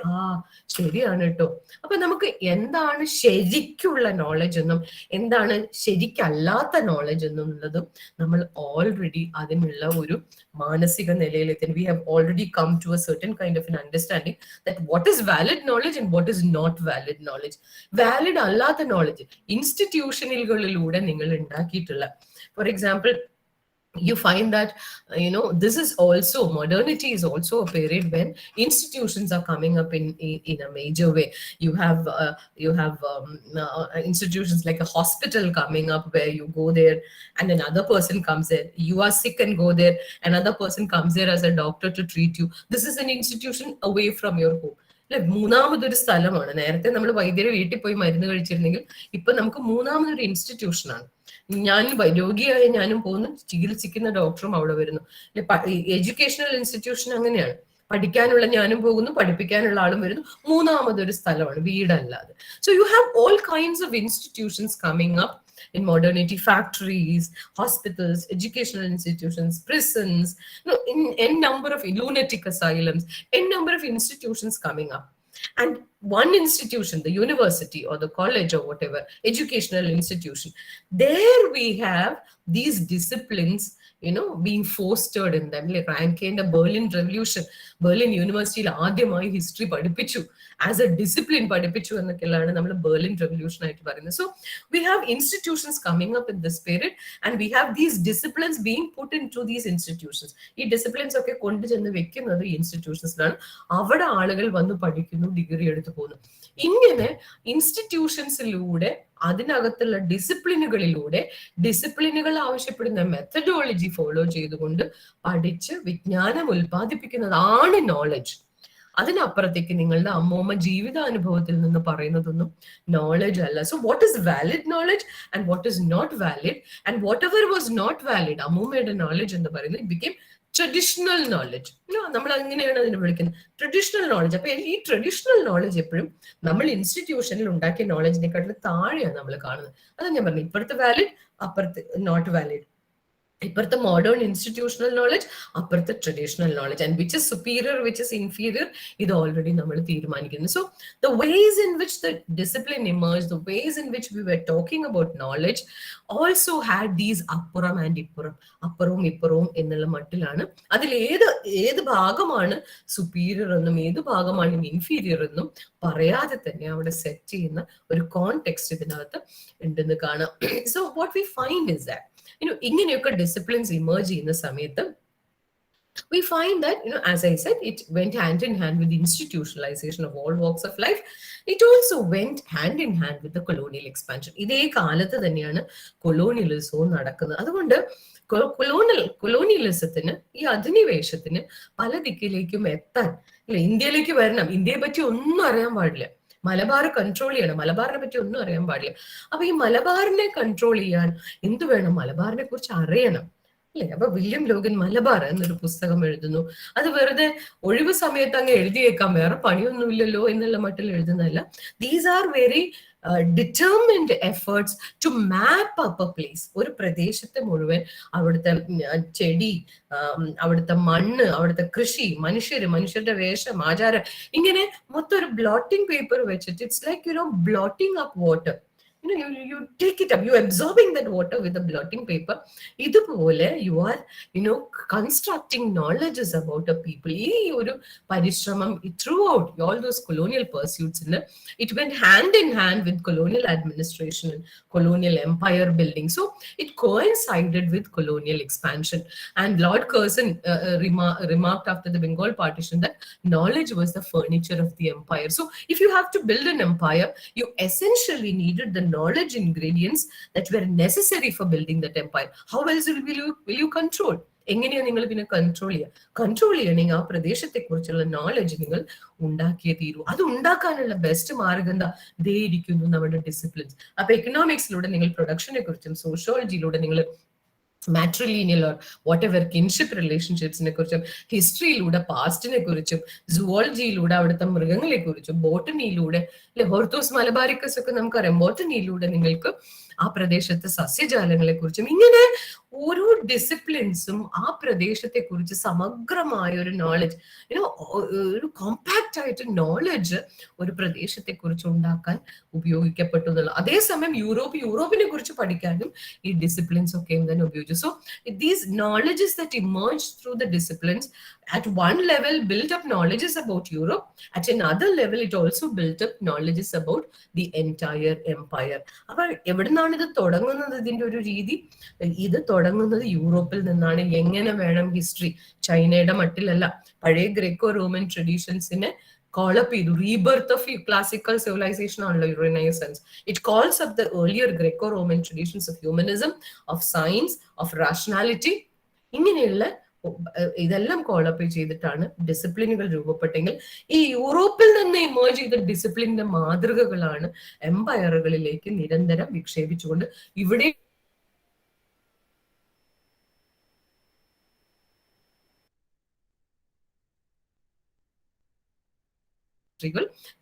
Speaker 2: ശരിയാണ് കേട്ടോ. അപ്പൊ നമുക്ക് എന്താണ് ശരിക്കുള്ള knowledge എന്നും എന്താണ് ശരിക്കല്ലാത്ത knowledge എന്നുള്ളതും നമ്മൾ ഓൾറെഡി അതിനുള്ള ഒരു മാനസിക നിലയിലെത്തി. We have already come to a certain kind of an understanding that what is valid knowledge and what is not valid knowledge. Valid അല്ലാത്ത നോളജ് ഇൻസ്റ്റിറ്റ്യൂഷനുകളിലൂടെ നിങ്ങൾ ഉണ്ടാക്കിയിട്ടുള്ള, for example, you find that this is also, modernity is also a period when institutions are coming up in a major way. You have institutions like a hospital coming up where you go there and another person comes there. You are sick and go there, another person comes there as a doctor to treat you. This is an institution away from your home. മൂന്നാമതൊരു സ്ഥലമാണ്. നേരത്തെ നമ്മൾ വൈദ്യരെ വീട്ടിൽ പോയി മരുന്ന് കഴിച്ചിരുന്നെങ്കിൽ ഇപ്പൊ നമുക്ക് മൂന്നാമതൊരു ഇൻസ്റ്റിറ്റ്യൂഷനാണ്. ഞാൻ രോഗിയായ ഞാനും പോകുന്നു, ചികിത്സിക്കുന്ന ഡോക്ടറും അവിടെ വരുന്നു. എഡ്യൂക്കേഷണൽ ഇൻസ്റ്റിറ്റ്യൂഷൻ അങ്ങനെയാണ്. പഠിക്കാനുള്ള ഞാനും പോകുന്നു, പഠിപ്പിക്കാനുള്ള ആളും വരുന്നു. മൂന്നാമതൊരു സ്ഥലമാണ്, വീടല്ലാതെ. So you have all kinds of institutions coming up in modernity, factories, hospitals, educational institutions, prisons, in number of lunatic asylums, in number of institutions coming up. And one institution, the university or the college or whatever, educational institution, there we have these disciplines being fostered in them. Like Rankine, Berlin Revolution, Berlin University ആദ്യമായി history പഠിപ്പിച്ചു, as a discipline പഠിപ്പിച്ചു എന്നൊക്കെയാണ് നമ്മൾ Berlin revolution ആയിട്ട് പറയുന്നത്. So we have institutions coming up in this period and we have these disciplines being put into these institutions. ഈ disciplines ഒക്കെ കൊണ്ടുചെന്ന് വെക്കുന്നത് ഇൻസ്റ്റിറ്റ്യൂഷൻസിലാണ്. അവിടെ ആളുകൾ വന്ന് പഠിക്കുന്നു, ഡിഗ്രി എടുത്തു പോകുന്നു. ഇങ്ങനെ ഇൻസ്റ്റിറ്റ്യൂഷൻസിലൂടെ അതിനകത്തുള്ള ഡിസിപ്ലിനുകൾ ആവശ്യപ്പെടുന്ന മെത്തഡോളജി ഫോളോ ചെയ്തുകൊണ്ട് പഠിച്ച് വിജ്ഞാനം ഉൽപ്പാദിപ്പിക്കുന്നതാണ് നോളജ്. അതിനപ്പുറത്തേക്ക് നിങ്ങളുടെ അമ്മൂമ്മ ജീവിതാനുഭവത്തിൽ നിന്ന് പറയുന്നതൊന്നും നോളജ് അല്ല. So what is valid knowledge and what is not valid, and whatever was not valid, അമ്മൂമ്മയുടെ നോളജ് എന്ന് പറയുന്നത് ഇറ്റ് ബിക്കേം ട്രഡീഷണൽ നോളജ്. നമ്മൾ അങ്ങനെയാണ് അതിനെ വിളിക്കുന്നത്, ട്രഡീഷണൽ നോളജ്. അപ്പൊ ഈ ട്രഡീഷണൽ നോളജ് എപ്പോഴും നമ്മൾ ഇൻസ്റ്റിറ്റ്യൂഷനിൽ ഉണ്ടാക്കിയ നോളജിനെക്കാട്ടിലും താഴെയാണ് നമ്മൾ കാണുന്നത്. അതാണ് ഞാൻ പറഞ്ഞത്, ഇപ്പുറത്ത് വാലിഡ്, അപ്പുറത്ത് നോട്ട് വാലിഡ്. ഇപ്പുറത്തെ മോഡേൺ ഇൻസ്റ്റിറ്റ്യൂഷണൽ നോളജ്, അപ്പുറത്തെ traditional knowledge, and which is superior, which is inferior, ഇത് ഓൾറെഡി നമ്മൾ തീരുമാനിക്കുന്നു. So the ways in which the discipline emerges, the ways in which we were talking about knowledge also had these അപ്പുറം ആൻഡ് ഇപ്പുറം, അപ്പുറവും ഇപ്പുറവും എന്നുള്ള മട്ടിലാണ്. അതിൽ ഏത് ഭാഗമാണ് സുപ്പീരിയർ എന്നും ഏത് ഭാഗമാണ് ഇൻഫീരിയർ എന്നും പറയാതെ തന്നെ അവിടെ സെറ്റ് ചെയ്യുന്ന ഒരു കോണ്ടെക്സ്റ്റ് ഇതിനകത്ത് ഉണ്ടെന്ന് കാണാം. So what we find is that ഇങ്ങനെയൊക്കെ ഡിസിപ്ലിൻസ് ഇമേർജ് ചെയ്യുന്ന സമയത്ത് we find that, as I said, it went hand in hand with the institutionalization of all walks of life. It also went hand in hand with the colonial expansion. ഇതേ കാലത്ത് തന്നെയാണ് കൊളോണിയലിസവും നടക്കുന്നത്. അതുകൊണ്ട് കൊളോണിയലിസത്തിന്, ഈ അധിനിവേശത്തിന് പല ദിക്കിലേക്കും എത്താൻ, ഇന്ത്യയിലേക്ക് വരണം, ഇന്ത്യയെ പറ്റി ഒന്നും അറിയാൻ പാടില്ല, മലബാർ കൺട്രോൾ ചെയ്യണം, മലബാറിനെ പറ്റി ഒന്നും അറിയാൻ പാടില്ല. അപ്പൊ ഈ മലബാറിനെ കൺട്രോൾ ചെയ്യാൻ എന്ത് വേണം? മലബാറിനെ കുറിച്ച് അറിയണം, അല്ലെ? അപ്പൊ വില്യം ലോഗൻ മലബാർ എന്നൊരു പുസ്തകം എഴുതുന്നു. അത് വെറുതെ ഒഴിവ് സമയത്ത് അങ്ങ് എഴുതിയേക്കാം, വേറെ പണിയൊന്നുമില്ലല്ലോ എന്നുള്ള മട്ടിൽ എഴുതുന്നതല്ല. These are very determined efforts to map up a place. ഒരു പ്രദേശത്തെ മുഴുവൻ, അവിടുത്തെ ചെടി, അവിടുത്തെ മണ്ണ്, അവിടുത്തെ കൃഷി, മനുഷ്യരുടെ വേഷം, ആചാരം, ഇങ്ങനെ മൊത്തം ഒരു ബ്ലോട്ടിംഗ് പേപ്പർ വെച്ചിട്ട്, it's like blotting up water. You take it up, you absorbing that water with a blotting paper. ഇതുപോലെ you are constructing knowledges about a people. ഈ ഒരു പരിശ്രമം throughout all those colonial pursuits, it went hand in hand with colonial administration and colonial empire building. So it coincided with colonial expansion. And Lord Curzon remarked after the Bengal partition that knowledge was the furniture of the empire. So if you have to build an empire, you essentially needed the knowledge ingredients that were necessary for building that empire. How else will you control? എങ്ങനെയാ നിങ്ങൾ പിന്നെ control ചെയ്യണമെങ്കിൽ ആ പ്രദേശത്തെ കുറിച്ചുള്ള knowledge നിങ്ങൾ ഉണ്ടാക്കിയേ തീരൂ. അത് ഉണ്ടാക്കാനുള്ള ബെസ്റ്റ് മാർഗം എന്താ? ദേ ഇരിക്കുന്നു നമ്മുടെ ഡിസിപ്ലിൻസ്. അപ്പൊ എക്കണോമിക്സിലൂടെ നിങ്ങൾ പ്രൊഡക്ഷനെ കുറിച്ചും സോഷ്യോളജിയിലൂടെ നിങ്ങൾ matrilineal or whatever kinship റിലേഷൻഷിപ്സിനെ കുറിച്ചും, ഹിസ്റ്ററിയിലൂടെ പാസ്റ്റിനെ കുറിച്ചും, സുവോളജിയിലൂടെ അവിടുത്തെ മൃഗങ്ങളെ കുറിച്ചും, ബോട്ടണിയിലൂടെ, ഹോർത്തോസ് മലബാരിക്കസ് ഒക്കെ നമുക്കറിയാം, ബോട്ടണിയിലൂടെ നിങ്ങൾക്ക് ആ പ്രദേശത്തെ സസ്യജാലങ്ങളെ കുറിച്ചും, ഇങ്ങനെ ഓരോ ഡിസിപ്ലിൻസും ആ പ്രദേശത്തെ കുറിച്ച് സമഗ്രമായ ഒരു നോളജ്, ഒരു കോമ്പാക്ട് ആയിട്ട് നോളജ് ഒരു പ്രദേശത്തെ കുറിച്ച് ഉണ്ടാക്കാൻ ഉപയോഗിക്കപ്പെട്ടു എന്നുള്ള. അതേസമയം യൂറോപ്പിനെ കുറിച്ച് പഠിക്കാനും ഈ ഡിസിപ്ലിൻസ് ഒക്കെയും തന്നെ ഉപയോഗിച്ചു. So these knowledges that emerge through the disciplines at one level built up knowledges about Europe, at another level it also built up knowledges about the entire empire. അപ്പൊ എവിടുന്നാണ് ഇത് തുടങ്ങുന്നത്? ഇതിന്റെ ഒരു രീതി ഇത് തുടങ്ങുന്നത് യൂറോപ്പിൽ നിന്നാണ്. എങ്ങനെ വേണം ഹിസ്റ്ററി? ചൈനയുടെ മട്ടിലല്ല, പഴയ ഗ്രേക്കോ റോമൻ ട്രഡീഷൻസിനെ കോളപ്പ് ചെയ്തു. റീബർത്ത് ഓഫ് ക്ലാസിക്കൽ സിവിലൈസേഷൻ ആണല്ലോ renaissance. It calls up the earlier Greco Roman traditions of humanism, of science, of rationality. ഇങ്ങനെയുള്ള ഇതെല്ലാം കോളപ്പ് ചെയ്തിട്ടാണ് ഡിസിപ്ലിനുകൾ രൂപപ്പെട്ടെങ്കിൽ ഈ യൂറോപ്പിൽ നിന്ന് ഇമേർജ് ചെയ്ത ഡിസിപ്ലിന്റെ മാതൃകകളാണ് എംപയറുകളിലേക്ക് നിരന്തരം വിക്ഷേപിച്ചുകൊണ്ട് ഇവിടെ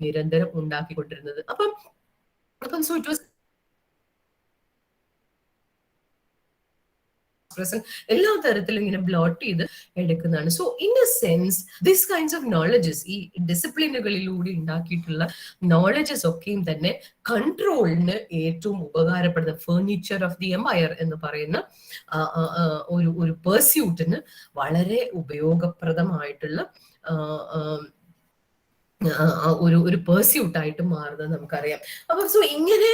Speaker 2: നിരന്തരം ഉണ്ടാക്കിക്കൊണ്ടിരുന്നത്. അപ്പം സോ ഇറ്റ് വാസ് എല്ലാ തരത്തിലും ഇങ്ങനെ ബ്ലോട്ട് ചെയ്ത് എടുക്കുന്നതാണ്. So in A sense this kinds of knowledges, ഈ ഡിസിപ്ലിനുകളിലൂടെ ഉണ്ടാക്കിയിട്ടുള്ള നോളജസ് ഒക്കെയും തന്നെ കൺട്രോളിന് ഏറ്റവും ഉപകാരപ്പെടുന്ന ഫേർണിച്ചർ ഓഫ് ദി എംപയർ എന്ന് പറയുന്ന ഒരു പെർസ്യൂട്ടിന് വളരെ ഉപയോഗപ്രദമായിട്ടുള്ള ഒരു പെർസ്യൂട്ടായിട്ട് മാറുന്നത് നമുക്കറിയാം. അപ്പൊ സോ ഇങ്ങനെ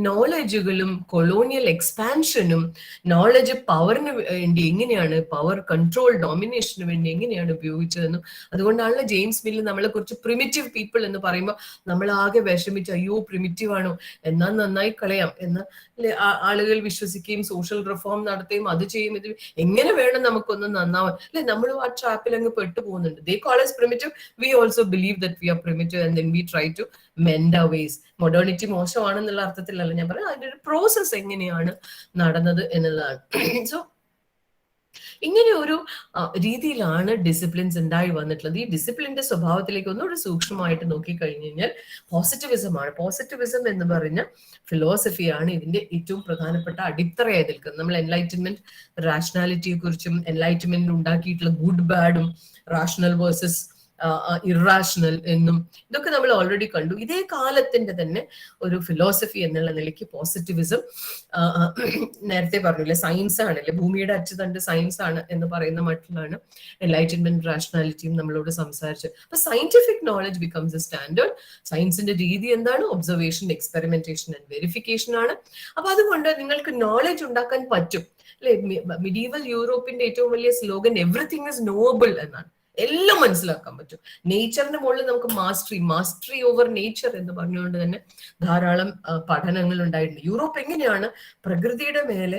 Speaker 2: നോളജുകളും കൊളോണിയൽ എക്സ്പാൻഷനും നോളജ് പവറിന് വേണ്ടി എങ്ങനെയാണ്, പവർ കൺട്രോൾ ഡോമിനേഷന് വേണ്ടി എങ്ങനെയാണ് ഉപയോഗിച്ചതെന്നും, അതുകൊണ്ടാണല്ലോ ജെയിംസ് മില്ല് നമ്മളെ കുറിച്ച് പ്രിമിറ്റീവ് പീപ്പിൾ എന്ന് പറയുമ്പോൾ നമ്മൾ ആകെ വിഷമിച്ച് അയ്യോ പ്രിമിറ്റീവ് ആണോ, എന്നാൽ നന്നായി കളയാം എന്ന് ആളുകൾ വിശ്വസിക്കുകയും സോഷ്യൽ റിഫോം നടത്തുകയും അത് ചെയ്യും, ഇത് എങ്ങനെ വേണം നമുക്കൊന്ന് നന്നാവാൻ, അല്ലെ? നമ്മളും ആ ട്രാപ്പിൽ അങ്ങ് പെട്ടുപോകുന്നുണ്ട്. They call us primitive, we also believe that we are primitive and then we try to mend our ways. Modernity മോശമാണെന്നുള്ള അർത്ഥത്തിലല്ല ഞാൻ പറയാം, അതിന്റെ ഒരു പ്രോസസ് എങ്ങനെയാണ് നടന്നത് എന്നുള്ളതാണ്. സോ ഇങ്ങനെ ഒരു രീതിയിലാണ് ഡിസിപ്ലിൻസ് ഉണ്ടായി വന്നിട്ടുള്ളത്. ഈ ഡിസിപ്ലിന്റെ സ്വഭാവത്തിലേക്ക് ഒന്നുകൂടി സൂക്ഷ്മമായിട്ട് നോക്കിക്കഴിഞ്ഞു കഴിഞ്ഞാൽ പോസിറ്റിവിസമാണ്. പോസിറ്റിവിസം എന്ന് പറഞ്ഞ ഫിലോസഫിയാണ് ഇതിന്റെ ഏറ്റവും പ്രധാനപ്പെട്ട അടിത്തറയായി നിൽക്കുന്നത്. നമ്മൾ എൻലൈറ്റൻമെന്റ് റാഷണാലിറ്റിയെ കുറിച്ചും എൻലൈറ്റൻമെന്റ് ഉണ്ടാക്കിയിട്ടുള്ള ഗുഡ് ബാഡും റാഷണൽ വേഴ്സസ് ഇറാഷണൽ എന്നും ഇതൊക്കെ നമ്മൾ ഓൾറെഡി കണ്ടു. ഇതേ കാലത്തിന്റെ തന്നെ ഒരു ഫിലോസഫി എന്നുള്ള നിലയ്ക്ക് പോസിറ്റിവിസം, നേരത്തെ പറഞ്ഞില്ലേ സയൻസ് ആണല്ലേ, ഭൂമിയുടെ അച്ചുതണ്ട് സയൻസ് ആണ് എന്ന് പറയുന്ന മട്ടിലാണ് എൻലൈറ്റൻമെന്റ് റാഷണാലിറ്റിയും നമ്മളോട് സംസാരിച്ചത്. അപ്പൊ scientific knowledge becomes A standard. സയൻസിന്റെ രീതി എന്താണ്? ഒബ്സർവേഷൻ, എക്സ്പെരിമെന്റേഷൻ ആൻഡ് വെരിഫിക്കേഷൻ ആണ്. അപ്പൊ അതുകൊണ്ട് നിങ്ങൾക്ക് നോളജ് ഉണ്ടാക്കാൻ പറ്റും അല്ലെ. മിഡീവൽ യൂറോപ്പിന്റെ ഏറ്റവും വലിയ സ്ലോഗൻ എവറിത്തിങ് ഇസ് നോബിൾ എന്നാണ്. എല്ലാം മനസ്സിലാക്കാൻ പറ്റും. നേച്ചറിന്റെ മുകളിൽ നമുക്ക് മാസ്റ്ററി ഓവർ നേച്ചർ എന്ന് പറഞ്ഞുകൊണ്ട് തന്നെ ധാരാളം പഠനങ്ങൾ ഉണ്ടായിട്ടുണ്ട്. യൂറോപ്പ് എങ്ങനെയാണ് പ്രകൃതിയുടെ മേലെ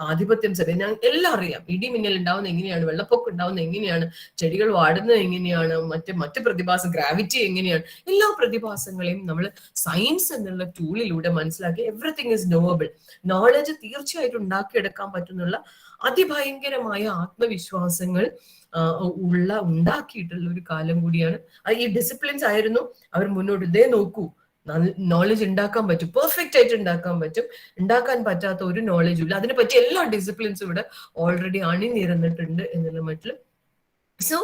Speaker 2: ആധിപത്യം ഞാൻ എല്ലാം അറിയാം. ഇടിമിന്നൽ ഉണ്ടാവുന്നത് എങ്ങനെയാണ്, വെള്ളപ്പൊക്കം ഉണ്ടാവുന്നത് എങ്ങനെയാണ്, ചെടികൾ വാടുന്നത് എങ്ങനെയാണ്, മറ്റ് പ്രതിഭാസം, ഗ്രാവിറ്റി എങ്ങനെയാണ്, എല്ലാ പ്രതിഭാസങ്ങളെയും നമ്മൾ സയൻസ് എന്നുള്ള ടൂളിലൂടെ മനസ്സിലാക്കി എവറിത്തിങ് ഇസ് നോബിൾ. നോളജ് തീർച്ചയായിട്ടും ഉണ്ടാക്കിയെടുക്കാൻ പറ്റുന്നുള്ള അതിഭയങ്കരമായ ആത്മവിശ്വാസങ്ങൾ ഉണ്ടാക്കിയിട്ടുള്ള ഒരു കാലം കൂടിയാണ്. ഈ ഡിസിപ്ലിൻസ് ആയിരുന്നു അവർ മുന്നോട്ട്. ഇതേ നോക്കൂ, നോളജ് ഉണ്ടാക്കാൻ പറ്റും, പെർഫെക്റ്റ് ആയിട്ട് ഉണ്ടാക്കാൻ പറ്റും. ഉണ്ടാക്കാൻ പറ്റാത്ത ഒരു നോളജും ഇല്ല. അതിനെ പറ്റി എല്ലാ ഡിസിപ്ലിൻസും ഇവിടെ ഓൾറെഡി അണിനിരന്നിട്ടുണ്ട് എന്നുള്ള മട്ടിൽ. സോ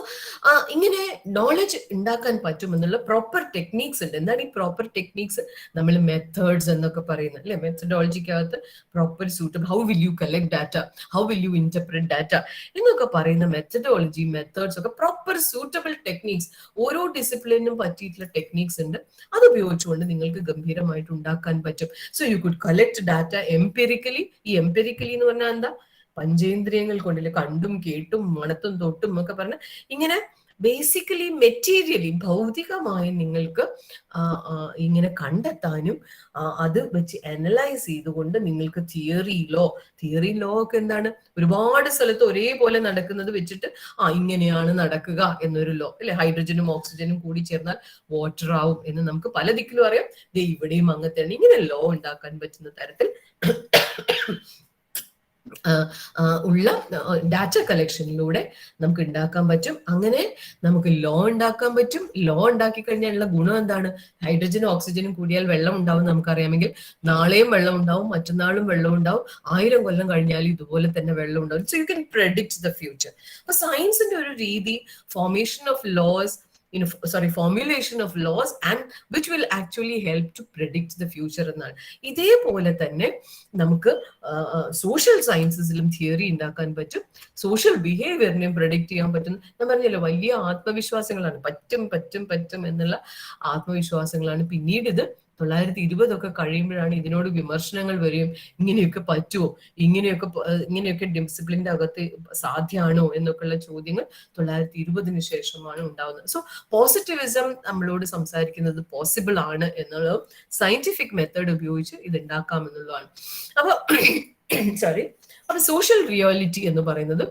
Speaker 2: ഇങ്ങനെ നോളജ് ഉണ്ടാക്കാൻ പറ്റുമെന്നുള്ള പ്രോപ്പർ ടെക്നീക്സ് ഉണ്ട്. എന്താണ് ഈ പ്രോപ്പർ ടെക്നീക്സ്? നമ്മൾ മെത്തേഡ്സ് എന്നൊക്കെ പറയുന്നത് അല്ലെ. മെത്തഡോളജിക്കകത്ത് proper suitable, how will you collect data, how will you interpret data എന്നൊക്കെ പറയുന്ന മെത്തഡോളജി, മെത്തേഡ്സ് ഒക്കെ പ്രോപ്പർ സൂട്ടബിൾ ടെക്നീക്സ്, ഓരോ ഡിസിപ്ലിനും പറ്റിയിട്ടുള്ള ടെക്നീക്സ് ഉണ്ട്. അത് ഉപയോഗിച്ചുകൊണ്ട് നിങ്ങൾക്ക് ഗംഭീരമായിട്ട് ഉണ്ടാക്കാൻ പറ്റും. So you could collect data empirically. ഈ എംപിരിക്കലി എന്ന് പറഞ്ഞാൽ എന്താ? പഞ്ചേന്ദ്രിയങ്ങൾ കൊണ്ടില്ല, കണ്ടും കേട്ടും മണത്തും തൊട്ടും ഒക്കെ പറഞ്ഞ ഇങ്ങനെ ബേസിക്കലി മെറ്റീരിയലി ഭൗതികമായി നിങ്ങൾക്ക് ഇങ്ങനെ കണ്ടെത്താനും അത് വെച്ച് അനലൈസ് ചെയ്തുകൊണ്ട് നിങ്ങൾക്ക് തിയറി ലോ ഒക്കെ എന്താണ്, ഒരുപാട് സ്ഥലത്ത് ഒരേപോലെ നടക്കുന്നത് വെച്ചിട്ട് ഇങ്ങനെയാണ് നടക്കുക എന്നൊരു ലോ അല്ലെ. ഹൈഡ്രജനും ഓക്സിജനും കൂടി ചേർന്നാൽ വാട്ടർ ആവും എന്ന് നമുക്ക് പല ദിക്കിലും അറിയാം. ഇവിടെയും അങ്ങനത്തെയാണ്. ഇങ്ങനെ ലോ ഉണ്ടാക്കാൻ പറ്റുന്ന തരത്തിൽ ഉള്ള ഡാറ്റ കളക്ഷനിലൂടെ നമുക്ക് ഉണ്ടാക്കാൻ പറ്റും. അങ്ങനെ നമുക്ക് ലോ ഉണ്ടാക്കാൻ പറ്റും. ലോ ഉണ്ടാക്കി കഴിഞ്ഞാലുള്ള ഗുണം എന്താണ്? ഹൈഡ്രജനും ഓക്സിജനും കൂടിയാൽ വെള്ളം ഉണ്ടാവും നമുക്കറിയാമെങ്കിൽ നാളെയും വെള്ളം ഉണ്ടാവും, മറ്റന്നാളും വെള്ളം ഉണ്ടാവും, 1000 കൊല്ലം കഴിഞ്ഞാലും ഇതുപോലെ തന്നെ വെള്ളം ഉണ്ടാവും. So you can predict the future. അപ്പൊ സയൻസിന്റെ ഒരു രീതി formulation of laws and which will actually help to predict the future എന്നാണ്. ഇതേപോലെ തന്നെ നമുക്ക് സോഷ്യൽ സയൻസസിലും തിയറി ഉണ്ടാക്കാൻ പറ്റും, സോഷ്യൽ ബിഹേവിയറിനെയും പ്രെഡിക്റ്റ് ചെയ്യാൻ പറ്റും. ഞാൻ പറഞ്ഞല്ലോ, വലിയ ആത്മവിശ്വാസങ്ങളാണ്. പറ്റും എന്നുള്ള ആത്മവിശ്വാസങ്ങളാണ്. പിന്നീട് ഇത് 920 കഴിയുമ്പോഴാണ് ഇതിനോട് വിമർശനങ്ങൾ വരികയും ഇങ്ങനെയൊക്കെ പറ്റുമോ, ഇങ്ങനെയൊക്കെ ഡിസിപ്ലിന്റെ അകത്ത് സാധ്യമാണോ എന്നൊക്കെയുള്ള ചോദ്യങ്ങൾ 920 ശേഷമാണ് ഉണ്ടാവുന്നത്. സോ പോസിറ്റിവിസം നമ്മളോട് സംസാരിക്കുന്നത് പോസിബിൾ ആണ് എന്നുള്ളതും സയന്റിഫിക് മെത്തേഡ് ഉപയോഗിച്ച് ഇത് ഉണ്ടാക്കാം എന്നുള്ളതാണ്. അപ്പൊ സോഷ്യൽ റിയാലിറ്റി എന്ന് പറയുന്നത്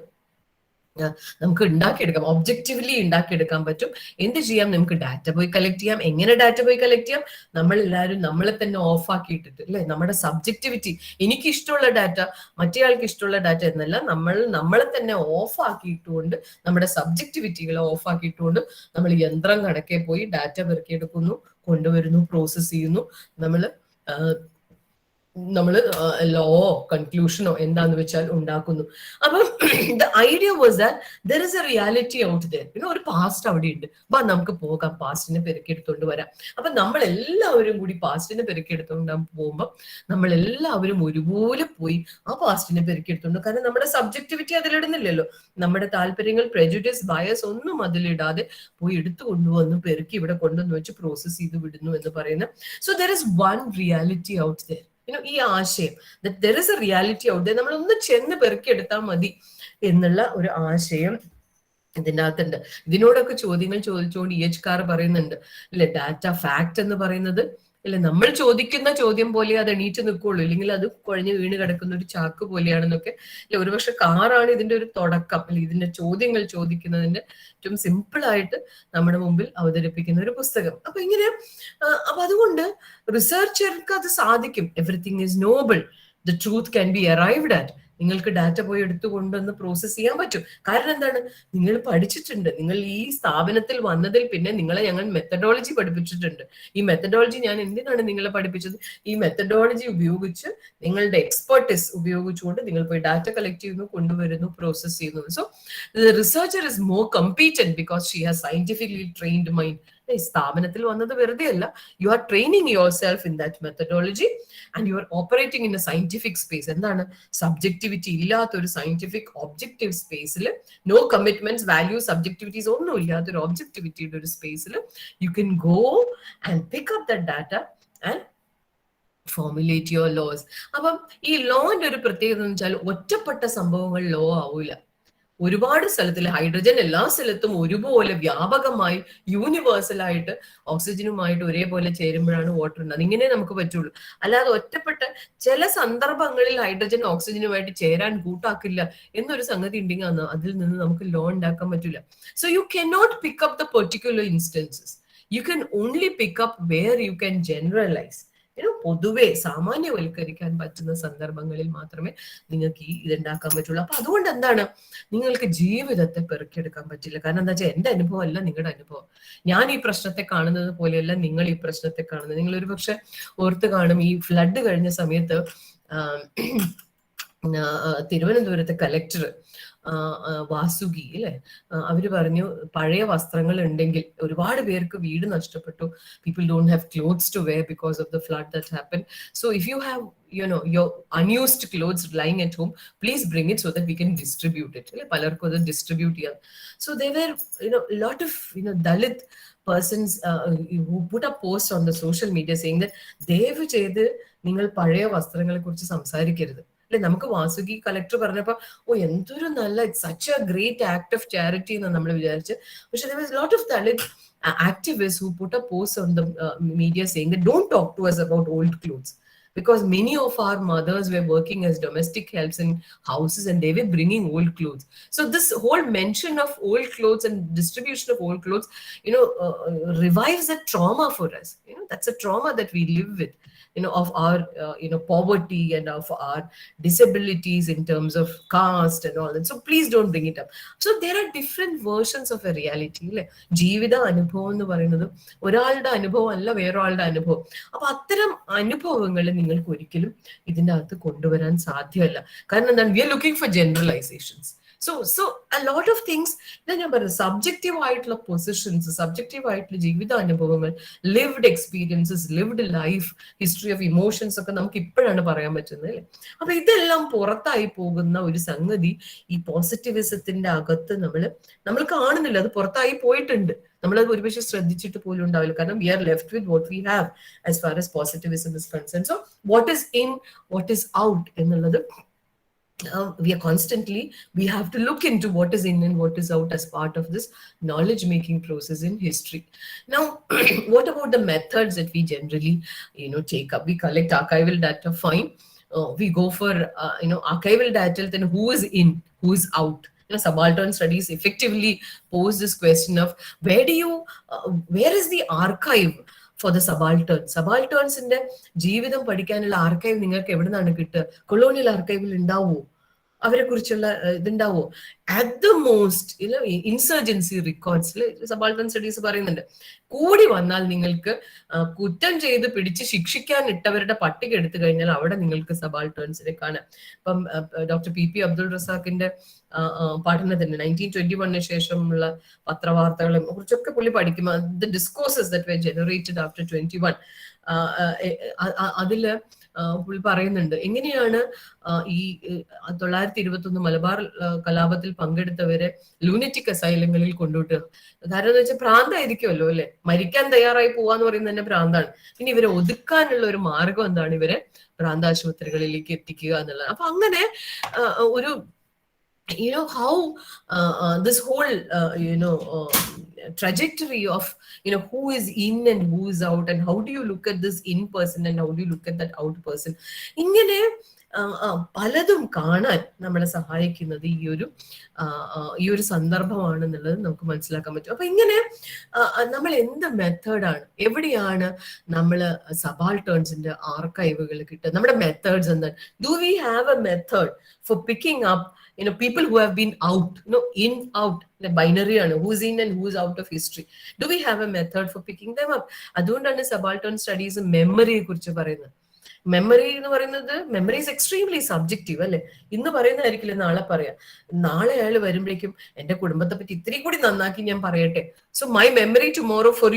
Speaker 2: നമുക്ക് ഉണ്ടാക്കിയെടുക്കാം, ഒബ്ജക്റ്റീവ്ലി ഉണ്ടാക്കിയെടുക്കാൻ പറ്റും. എന്ത് ചെയ്യാം? നമുക്ക് ഡാറ്റ പോയി കളക്ട് ചെയ്യാം. എങ്ങനെ ഡാറ്റ പോയി കളക്ട് ചെയ്യാം? നമ്മൾ എല്ലാവരും നമ്മളെ തന്നെ ഓഫ് ആക്കിയിട്ടിട്ട് അല്ലെ, നമ്മുടെ സബ്ജക്റ്റിവിറ്റി, എനിക്ക് ഇഷ്ടമുള്ള ഡാറ്റ മറ്റേയാൾക്ക് ഇഷ്ടമുള്ള ഡാറ്റ എന്നല്ല, നമ്മളെ തന്നെ ഓഫ് ആക്കിയിട്ടുകൊണ്ട്, നമ്മുടെ സബ്ജക്റ്റിവിറ്റികളെ ഓഫ് ആക്കിയിട്ടുകൊണ്ട് നമ്മൾ യന്ത്രം കണക്കെ പോയി ഡാറ്റ പെറുക്കിയെടുക്കുന്നു, കൊണ്ടുവരുന്നു, പ്രോസസ് ചെയ്യുന്നു. നമ്മൾ ലോ കൺക്ലൂഷനോ എന്താന്ന് വെച്ചാൽ ഉണ്ടാക്കുന്നു. അപ്പം the idea was that there is A reality out there. പിന്നെ ഒരു പാസ്റ്റ് അവിടെ ഉണ്ട്, നമുക്ക് പോകാം, പാസ്റ്റിനെ പെരുക്കിയെടുത്തോണ്ട് വരാം. അപ്പൊ നമ്മൾ എല്ലാവരും കൂടി പാസ്റ്റിനെ പെരുക്കിയെടുത്തോണ്ട് പോകുമ്പോൾ നമ്മൾ എല്ലാവരും ഒരുപോലെ പോയി ആ പാസ്റ്റിനെ പെരുക്കിയെടുത്തോണ്ട്, കാരണം നമ്മുടെ സബ്ജക്റ്റിവിറ്റി അതിലിടുന്നില്ലല്ലോ, നമ്മുടെ താല്പര്യങ്ങൾ, പ്രെജുഡിസ്, ബയസ് ഒന്നും അതിലിടാതെ പോയി എടുത്തു കൊണ്ടുവന്ന് പെരുക്കി ഇവിടെ കൊണ്ടുവന്ന് വെച്ച് പ്രോസസ് ചെയ്ത് വിടുന്നു എന്ന് പറയുന്ന. So there is one reality out there. ഈ ആശയം that there is a reality out there, നമ്മൾ ഒന്ന് ചെന്ന് പെറുക്കിയെടുത്താൽ മതി എന്നുള്ള ഒരു ആശയം ഇതിൻ്റെ അകത്തുണ്ട്. ഇതിനോടൊക്കെ ചോദ്യങ്ങൾ ചോദിച്ചുകൊണ്ട് EHക്കാർ പറയുന്നുണ്ട് അല്ലെ, ഡാറ്റ ഫാക്ട് എന്ന് പറയുന്നത് അല്ലെ നമ്മൾ ചോദിക്കുന്ന ചോദ്യം പോലെ അത് എണീറ്റ് നിൽക്കുള്ളൂ, ഇല്ലെങ്കിൽ അത് കുഴഞ്ഞ് വീണ് കിടക്കുന്ന ഒരു ചാക്ക് പോലെയാണെന്നൊക്കെ അല്ലെ. ഒരുപക്ഷെ കാറാണ് ഇതിന്റെ ഒരു തുടക്കം, അല്ലെ ഇതിന്റെ ചോദ്യങ്ങൾ ചോദിക്കുന്നതിന്റെ ഏറ്റവും സിമ്പിൾ ആയിട്ട് നമ്മുടെ മുമ്പിൽ അവതരിപ്പിക്കുന്ന ഒരു പുസ്തകം. അപ്പൊ അതുകൊണ്ട് റിസർച്ചർക്ക് അത് സാധിക്കും. Everything is Noble, the truth can be arrived at, നിങ്ങൾക്ക് ഡാറ്റ പോയി എടുത്തു കൊണ്ടുവന്ന് പ്രോസസ്സ് ചെയ്യാൻ പറ്റും. കാരണം എന്താണ്, നിങ്ങൾ പഠിച്ചിട്ടുണ്ട്. നിങ്ങൾ ഈ സ്ഥാപനത്തിൽ വന്നതിൽ പിന്നെ നിങ്ങളെ ഞങ്ങൾ മെത്തഡോളജി പഠിപ്പിച്ചിട്ടുണ്ട്. ഈ മെത്തഡോളജി ഞാൻ എന്തിനാണ് നിങ്ങളെ പഠിപ്പിച്ചത്? ഈ മെത്തഡോളജി ഉപയോഗിച്ച് നിങ്ങളുടെ എക്സ്പെർട്ടിസ് ഉപയോഗിച്ചുകൊണ്ട് നിങ്ങൾ പോയി ഡാറ്റ കളക്ട് ചെയ്യുന്നു, കൊണ്ടുവരുന്നു, പ്രോസസ് ചെയ്യുന്നു. So the researcher is more competent because she has scientifically trained mind. സ്ഥാപനത്തിൽ വന്നത് വെറുതെ അല്ല. You are training yourself in that methodology and you are operating in a scientific space. എന്താണ്, subjectivity ഇല്ലാത്ത ഒരു സയന്റിഫിക് ഒബ്ജക്റ്റീവ് സ്പേസിൽ, no commitments, values, subjectivities ഒന്നും ഇല്ലാത്ത ഒരു ഒബ്ജക്ടിവിറ്റിയുടെ ഒരു സ്പേസിൽ you can go and pick up that data and formulate your laws. അപ്പം ഈ ലോന്റെ ഒരു പ്രത്യേകത എന്ന് വെച്ചാൽ ഒറ്റപ്പെട്ട സംഭവങ്ങൾ ലോ ആവൂല. ഒരുപാട് സ്ഥലത്തിൽ ഹൈഡ്രജൻ എല്ലാ സ്ഥലത്തും ഒരുപോലെ വ്യാപകമായി യൂണിവേഴ്സലായിട്ട് ഓക്സിജനുമായിട്ട് ഒരേപോലെ ചേരുമ്പോഴാണ് വാട്ടർ ഉണ്ടാകുന്നത്. ഇങ്ങനെ നമുക്ക് പറ്റുള്ളൂ. അല്ലാതെ ഒറ്റപ്പെട്ട ചില സന്ദർഭങ്ങളിൽ ഹൈഡ്രജൻ ഓക്സിജനുമായിട്ട് ചേരാൻ കൂട്ടാക്കില്ല എന്നൊരു സംഗതി ഉണ്ടെങ്കിൽ അതിൽ നിന്ന് നമുക്ക് ലോ ഉണ്ടാക്കാൻ പറ്റില്ല. So you cannot pick up the particular instances. You can only pick up where you can generalise. പൊതുവെ സാമാന്യവൽക്കരിക്കാൻ പറ്റുന്ന സന്ദർഭങ്ങളിൽ മാത്രമേ നിങ്ങൾക്ക് ഈ ഇതുണ്ടാക്കാൻ പറ്റുള്ളൂ. അപ്പൊ അതുകൊണ്ട് എന്താണ്, നിങ്ങൾക്ക് ജീവിതത്തെ പെറുക്കിയെടുക്കാൻ പറ്റില്ല. കാരണം എന്താ വെച്ചാൽ എന്റെ അനുഭവം അല്ല നിങ്ങളുടെ അനുഭവം. ഞാൻ ഈ പ്രശ്നത്തെ കാണുന്നത് പോലെയല്ല നിങ്ങൾ ഈ പ്രശ്നത്തെ കാണുന്നത്. നിങ്ങൾ ഒരു പക്ഷെ ഓർത്ത് കാണും, ഈ ഫ്ലഡ് കഴിഞ്ഞ സമയത്ത് തിരുവനന്തപുരത്തെ കലക്ടർ വാസുകി അല്ലെ, അവര് പറഞ്ഞു പഴയ വസ്ത്രങ്ങൾ ഉണ്ടെങ്കിൽ, ഒരുപാട് പേർക്ക് വീട് നഷ്ടപ്പെട്ടു, people don't have clothes to wear because of the flood that happen. സോ ഇഫ് യു ഹാവ് your unused clothes lying at home, please bring it so that we can distribute it. അല്ലെ, പലർക്കും അത് ഡിസ്ട്രിബ്യൂട്ട് ചെയ്യാം. So there were lot of Dalit persons who put a post on the social media saying that ദയവ് ചെയ്ത് നിങ്ങൾ പഴയ വസ്ത്രങ്ങളെ കുറിച്ച് സംസാരിക്കരുത്. അല്ലെ, നമുക്ക് വാസുകി കളക്ടർ പറഞ്ഞപ്പോ എന്തൊരു നല്ല, such A great act of charity എന്ന് നമ്മൾ വിചാരിച്ച്. പക്ഷെ there was a lot of Dalit activists who put a post on the media saying that don't talk to us about old clothes, because many of our mothers were working as domestic helps in houses and they were bringing old clothes. So this whole mention of old clothes and distribution of old clothes, revives a trauma for us. That's a trauma that we live with, of our poverty and of our disabilities in terms of caste and all that. So please don't bring it up. So there are different versions of a reality. ജീവിത അനുഭവം എന്ന് പറയുന്നത് ഒരാളുടെ അനുഭവം അല്ല വേറൊരാളുടെ അനുഭവം. അപ്പൊ അത്തരം അനുഭവങ്ങൾ നിങ്ങൾക്ക് ഒരിക്കലും ഇതിൻ്റെ അകത്ത് കൊണ്ടുവരാൻ സാധ്യമല്ല. കാരണം എന്താണ്, we are looking for generalisations. So a lot of things, ഞാൻ പറയുന്നത് സബ്ജക്റ്റീവ് ആയിട്ടുള്ള പൊസിഷൻസ്, സബ്ജക്റ്റീവ് ആയിട്ടുള്ള ജീവിത അനുഭവങ്ങൾ, lived experiences, lived life, history of emotions ഒക്കെ നമുക്ക് ഇപ്പോഴാണ് പറയാൻ പറ്റുന്നത് അല്ലേ. അപ്പൊ ഇതെല്ലാം പുറത്തായി പോകുന്ന ഒരു സംഗതി ഈ പോസിറ്റിവിസത്തിന്റെ അകത്ത് നമ്മൾ കാണുന്നില്ല. അത് പുറത്തായി പോയിട്ടുണ്ട്. നമ്മളത് ഒരുപക്ഷെ ശ്രദ്ധിച്ചിട്ട് പോലും ഉണ്ടാവില്ല. കാരണം we are left with what we have as far as positivism is concern. So what is in, what is out എന്നുള്ളത് we have to look into what is in and what is out as part of this knowledge making process in history. Now what about the methods that we generally take up? We collect archival data, fine. We go for archival data, then who is in, who is out? Subaltern studies effectively pose this question of where is the archive for the subalterns in the ജീവിതം പഠിക്കാനുള്ള archive നിങ്ങൾക്ക് എവിടെ നിന്നാണ് കിട്ടുക? Colonial ആർക്കൈവിൽ ഉണ്ടാവോ? അവരെ കുറിച്ചുള്ള ഇതുണ്ടാവോ? അറ്റ് ദ മോസ്റ്റ് ഇൻസർജൻസി റെക്കോർഡ്സിൽ സബാൾട്ടൺ സ്റ്റഡീസ് പറയുന്നുണ്ട്. കൂടി വന്നാൽ നിങ്ങൾക്ക് കുറ്റം ചെയ്ത് പിടിച്ച് ശിക്ഷിക്കാൻ ഇട്ടവരുടെ പട്ടിക എടുത്തു കഴിഞ്ഞാൽ അവിടെ നിങ്ങൾക്ക് സബാൾട്ടേൺസിനെ കാണാം. ഇപ്പം ഡോക്ടർ പി അബ്ദുൾ റസാഖിന്റെ പഠനത്തിന് 1921 ശേഷമുള്ള പത്രവാർത്തകളെ കുറിച്ചൊക്കെ പുള്ളി പഠിക്കും. The discourses that were generated after 21, അതില് പുള്ളി പറയുന്നുണ്ട് എങ്ങനെയാണ് ഈ 921 മലബാർ കലാപത്തിൽ പങ്കെടുത്തവരെ ലൂനറ്റിക് അസൈലങ്ങളിൽ കൊണ്ടുവിട്ട്. കാരണം എന്ന് വെച്ചാൽ ഭ്രാന്തായിരിക്കുമല്ലോ അല്ലെ, മരിക്കാൻ തയ്യാറായി പോവാന്ന് പറയുന്നത് തന്നെ ഭ്രാന്താണ്. പിന്നെ ഇവരെ ഒതുക്കാനുള്ള ഒരു മാർഗം എന്താണ്? ഇവരെ ഭ്രാന്താശുപത്രികളിലേക്ക് എത്തിക്കുക എന്നുള്ളത്. അപ്പൊ അങ്ങനെ ഒരു how this whole trajectory of who is in and who is out, and how do you look at this in person and how do you look at that out person. ഇങ്ങനെ പലതും കാണാൻ നമ്മളെ സഹായിക്കുന്നത് ഈ ഒരു സന്ദർഭമാണെന്നുള്ളത് നമുക്ക് മനസ്സിലാക്കാൻ പറ്റും. അപ്പൊ ഇങ്ങനെ നമ്മൾ എന്ത് മെത്തേഡാണ്, എവിടെയാണ് നമ്മൾ സബാൾട്ടേൺസിന്റെ ആർക്കൈവുകൾ കിട്ടുക, നമ്മുടെ മെത്തേഡ്സ് എന്താണ്? Do we have A method for picking up people who have been out, in, out, the binary ആണ്, who's in and who's out of history. Do we have a method for picking them up? അതുകൊണ്ടാണ് subaltern studies മെമ്മറിയെ കുറിച്ച് പറയുന്നത്. Memory എന്ന് പറയുന്നത്, memory is extremely subjective അല്ലെ. ഇന്ന് പറയുന്നതായിരിക്കില്ല നാളെ പറയാം. നാളെ അയാൾ വരുമ്പോഴേക്കും എന്റെ കുടുംബത്തെ പറ്റി ഇത്തിരി കൂടി നന്നാക്കി ഞാൻ പറയട്ടെ. So my memory tomorrow four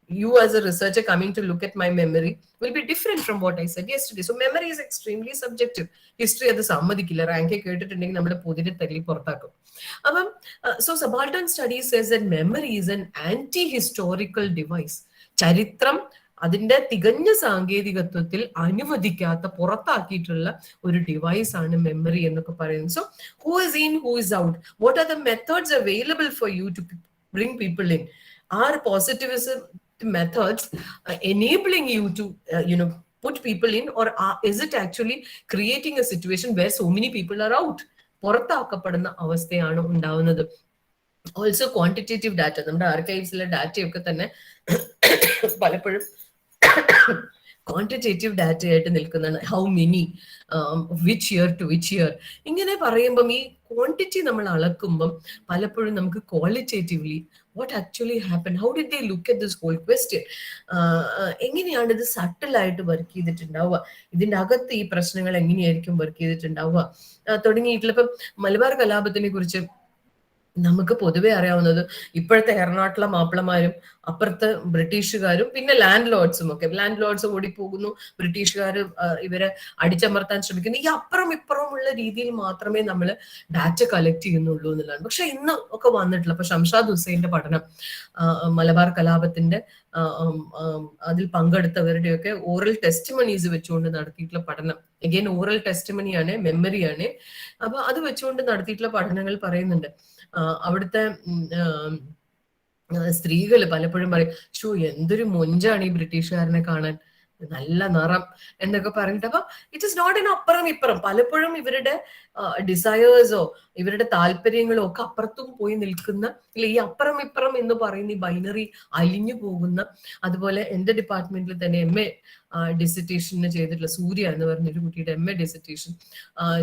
Speaker 2: you as a researcher coming to look at my memory will be different from what I said yesterday. So memory is extremely subjective. History അത് സമ്മതിക്കില്ല. റാങ്ക് കേട്ടിട്ടുണ്ടെങ്കിൽ നമ്മുടെ പൊതിരെ തല്ലി പുറത്താക്കും. അപ്പം so subaltern studies says that memory is an anti-historical device. ചരിത്രം അതിന്റെ തികഞ്ഞ സാങ്കേതികത്വത്തിൽ അനുവദിക്കാത്ത, പുറത്താക്കിയിട്ടുള്ള ഒരു ഡിവൈസ് ആണ് മെമ്മറി എന്നൊക്കെ പറയുന്നത്. So who is in, who is out? What are the methods available for you to bring people in? Are positivism methods enabling you to put people in, or is it actually creating a situation where so many people are out? പുറത്താക്കപ്പെടുന്ന അവസ്ഥയാണ് ഉണ്ടാവുന്നത്. Also quantitative data, നമ്മുടെ ആർക്കൈവ്സിലെ ഡാറ്റയൊക്കെ തന്നെ പലപ്പോഴും quantitative data ആയിട്ട് നിൽക്കുന്നതാണ്. How many, which year to which year, ഇങ്ങനെ പറയുമ്പം ഈ ക്വാണ്ടിറ്റി നമ്മൾ അളക്കുമ്പം പലപ്പോഴും നമുക്ക് qualitatively what actually happened, how did they look at this whole question, എങ്ങനെയാണ് ഇത് സട്ടിലായിട്ട് വർക്ക് ചെയ്തിട്ടുണ്ടാവുക, ഇതിന്റെ അകത്ത് ഈ പ്രശ്നങ്ങൾ എങ്ങനെയായിരിക്കും വർക്ക് ചെയ്തിട്ടുണ്ടാവുക തുടങ്ങിയിട്ടുള്ള. ഇപ്പം മലബാർ കലാപത്തിനെ കുറിച്ച് നമുക്ക് പൊതുവെ അറിയാവുന്നത് ഇപ്പോഴത്തെ എറണാകുളം മാപ്പിളമാരും അപ്പുറത്ത് ബ്രിട്ടീഷുകാരും പിന്നെ ലാൻഡ് ലോർഡ്സും ഒക്കെ. ലാൻഡ് ലോർഡ്സ് ഓടിപ്പോകുന്നു, ബ്രിട്ടീഷുകാർ ഇവരെ അടിച്ചമർത്താൻ ശ്രമിക്കുന്നു. ഈ അപ്പുറം ഇപ്പുറമുള്ള രീതിയിൽ മാത്രമേ നമ്മൾ ഡാറ്റ കളക്ട് ചെയ്യുന്നുള്ളൂ എന്നുള്ളതാണ്. പക്ഷെ ഇന്ന് ഒക്കെ വന്നിട്ടുള്ള ഇപ്പൊ ഷംഷാദ് ഹുസൈന്റെ പഠനം, മലബാർ കലാപത്തിന്റെ അതിൽ പങ്കെടുത്തവരുടെയൊക്കെ ഓറൽ ടെസ്റ്റിമണീസ് വെച്ചുകൊണ്ട് നടത്തിയിട്ടുള്ള പഠനം, അഗൈൻ ഓറൽ ടെസ്റ്റിമണിയാണ്, മെമ്മറിയാണ്. അപ്പൊ അത് വെച്ചുകൊണ്ട് നടത്തിയിട്ടുള്ള പഠനങ്ങൾ പറയുന്നുണ്ട് അവിടുത്തെ സ്ത്രീകൾ പലപ്പോഴും പറയും, ഷോ എന്തൊരു മൊഞ്ചാണ് ഈ ബ്രിട്ടീഷുകാരനെ കാണാൻ, നല്ല നിറം എന്നൊക്കെ പറഞ്ഞിട്ട്. അപ്പൊ ഇറ്റ് ഇസ് നോട്ട് ഇൻ അപ്പുറം ഇപ്പുറം. പലപ്പോഴും ഇവരുടെ ഡിസയേഴ്സോ ഇവരുടെ താല്പര്യങ്ങളോ ഒക്കെ അപ്പുറത്തും പോയി നിൽക്കുന്ന, ഇല്ല ഈ അപ്പുറം ഇപ്പുറം എന്ന് പറയുന്ന ഈ ബൈനറി അലിഞ്ഞു പോകുന്ന. അതുപോലെ എന്റെ ഡിപ്പാർട്ട്മെന്റിൽ തന്നെ MA ഡിസിറ്റേഷന് ചെയ്തിട്ടുള്ള സൂര്യ എന്ന് പറഞ്ഞൊരു കുട്ടിയുടെ MA dissertation,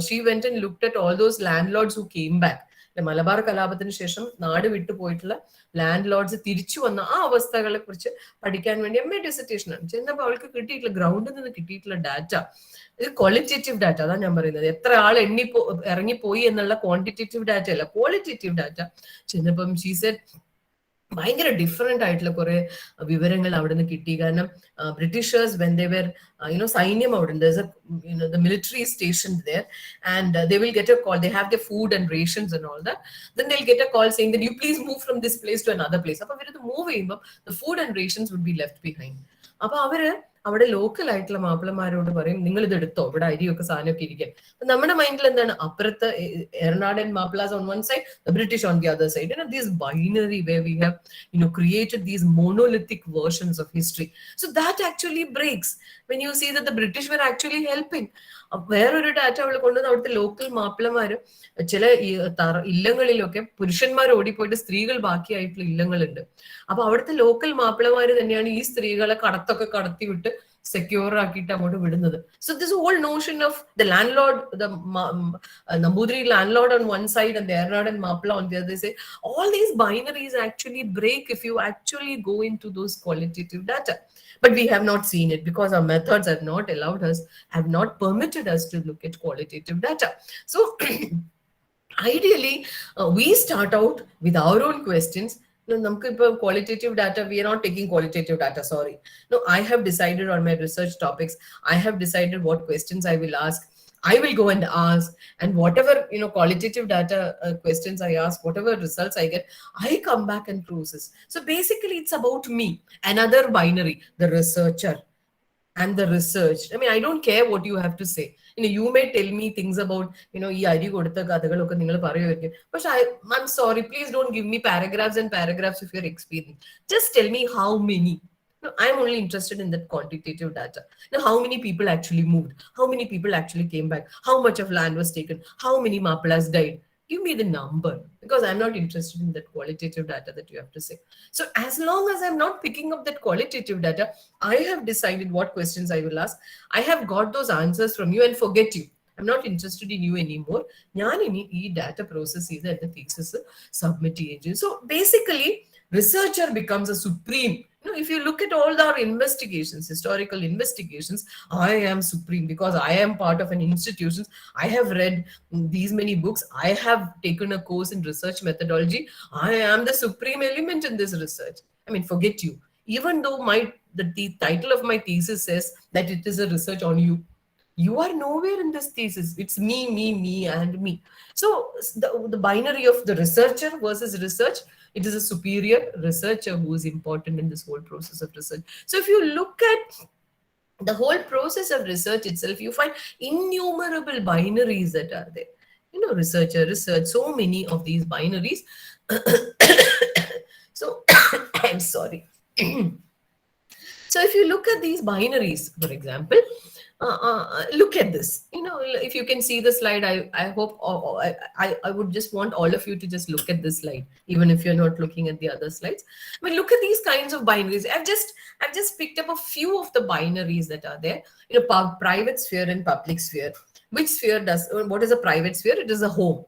Speaker 2: she went and looked at all those landlords who came back. Malabar കലാപത്തിന് ശേഷം നാട് വിട്ടുപോയിട്ടുള്ള ലാൻഡ് ലോർഡ്സ് തിരിച്ചു വന്ന ആ അവസ്ഥകളെ കുറിച്ച് പഠിക്കാൻ വേണ്ടി MA ഡിസിറ്റേഷൻ ആണ് ചെന്നപ്പോൾ അവൾക്ക് കിട്ടിയിട്ടുള്ള ഗ്രൗണ്ടിൽ നിന്ന് കിട്ടിയിട്ടുള്ള ഡാറ്റ, ഇത് ക്വാളിറ്റേറ്റീവ് ഡാറ്റ. അതാണ് ഞാൻ പറയുന്നത്. എത്ര ആൾ ഇറങ്ങിപ്പോയി എന്നുള്ള ക്വാണ്ടിറ്റേറ്റീവ് ഡാറ്റ അല്ല, ക്വാളിറ്റേറ്റീവ് ഡാറ്റ. ചെന്നപ്പം ഷീ സെഡ് ഭയങ്കര ഡിഫറെന്റ് ആയിട്ടുള്ള കുറെ വിവരങ്ങൾ അവിടെ നിന്ന് കിട്ടി. കാരണം ബ്രിട്ടീഷേഴ്സ് വെൻ ദേ വെർ സൈന്യം അവിടെ ഉണ്ട്, the military is stationed there, and they will get a call, they have their food and rations and all that, then they'll get a call saying that you please move from this place to another place. അപ്പൊ അവരത് move ചെയ്യുമ്പോൾ the food and rations would be left behind. അപ്പൊ അവര് അവിടെ local ആയിട്ടുള്ള മാപ്പിളമാരോട് പറയും, നിങ്ങൾ ഇത് എടുത്തോ, ഇവിടെ അരിയൊക്കെ സാധനമൊക്കെ ഇരിക്കാൻ. നമ്മുടെ മൈൻഡിൽ എന്താണ്, അപ്പുറത്ത് എറണാടൻ Mappilas on one side, the British on the other side. This binary where we have created these monolithic versions of history. So that actually breaks when you see that the British were actually helping. വേറൊരു data അവൾ കൊണ്ടുവന്ന് അവിടുത്തെ local മാപ്പിളമാര് ചില ഇല്ലങ്ങളിലൊക്കെ പുരുഷന്മാർ ഓടിപ്പോയിട്ട് സ്ത്രീകൾ ബാക്കിയായിട്ടുള്ള ഇല്ലങ്ങളുണ്ട്. അപ്പൊ അവിടുത്തെ local മാപ്പിളമാര് തന്നെയാണ് ഈ സ്ത്രീകളെ കടത്തൊക്കെ കടത്തി വിട്ട് സെക്യൂർ ആക്കിയിട്ട് അങ്ങോട്ട് വിടുന്നത്. So this whole notion of the landlord, the Namboothiri landlord on one side and the Ernadan Mapla on the other side, all these binaries actually break if you actually go into those qualitative data. But we have not seen it because our methods have not allowed us, have not permitted us to look at qualitative data. So ideally, we start out with our own questions. Qualitative data, we are not taking qualitative data, sorry. No, I have decided on my research topics. I have decided what questions I will ask. I will go and ask, and whatever qualitative data questions I ask, whatever results I get, I come back and process. So basically it's about me, another binary, the researcher. and the research. I mean, I don't care what you have to say. You may tell me things about, ഈ അരി കൊടുത്ത കഥകളൊക്കെ നിങ്ങൾ പറയുമായിരിക്കും. But I'm sorry, please don't give me paragraphs and paragraphs of your experience. Just tell me how many. No, I'm only interested in that quantitative data. Now, how many people actually moved? How many people actually came back? How much of land was taken? How many Mapilas died? Give me the number, because I'm not interested in that qualitative data that you have to say. So as long as I'm not picking up that qualitative data, I have decided what questions I will ask. I have got those answers from you and forget you. I'm not interested in you anymore. ഞാൻ ഇനി ഈ data process ചെയ്ത് എന്റെ thesis submit ചെയ്യുകയും ചെയ്യും. So basically, researcher becomes a supreme. If you look at all our investigations, historical investigations, I am supreme because I am part of an institution. I have read these many books. I have taken a course in research methodology. I am the supreme element in this research. I mean, forget you. Even though the title of my thesis says that it is a research on you, you are nowhere in this thesis. It's me, and me. So the binary of the researcher versus research, it is a superior researcher who is important in this whole process of research. So if you look at the whole process of research itself, you find innumerable binaries that are there. Researcher, research, so many of these binaries. So I'm sorry. So if you look at these binaries, for example, look at this. If you can see the slide, I hope I would just want all of you to just look at this slide, even if you're not looking at the other slides. I mean, look at these kinds of binaries. I've just picked up a few of the binaries that are there. Private sphere and public sphere. Which sphere what is a private sphere? It is a home,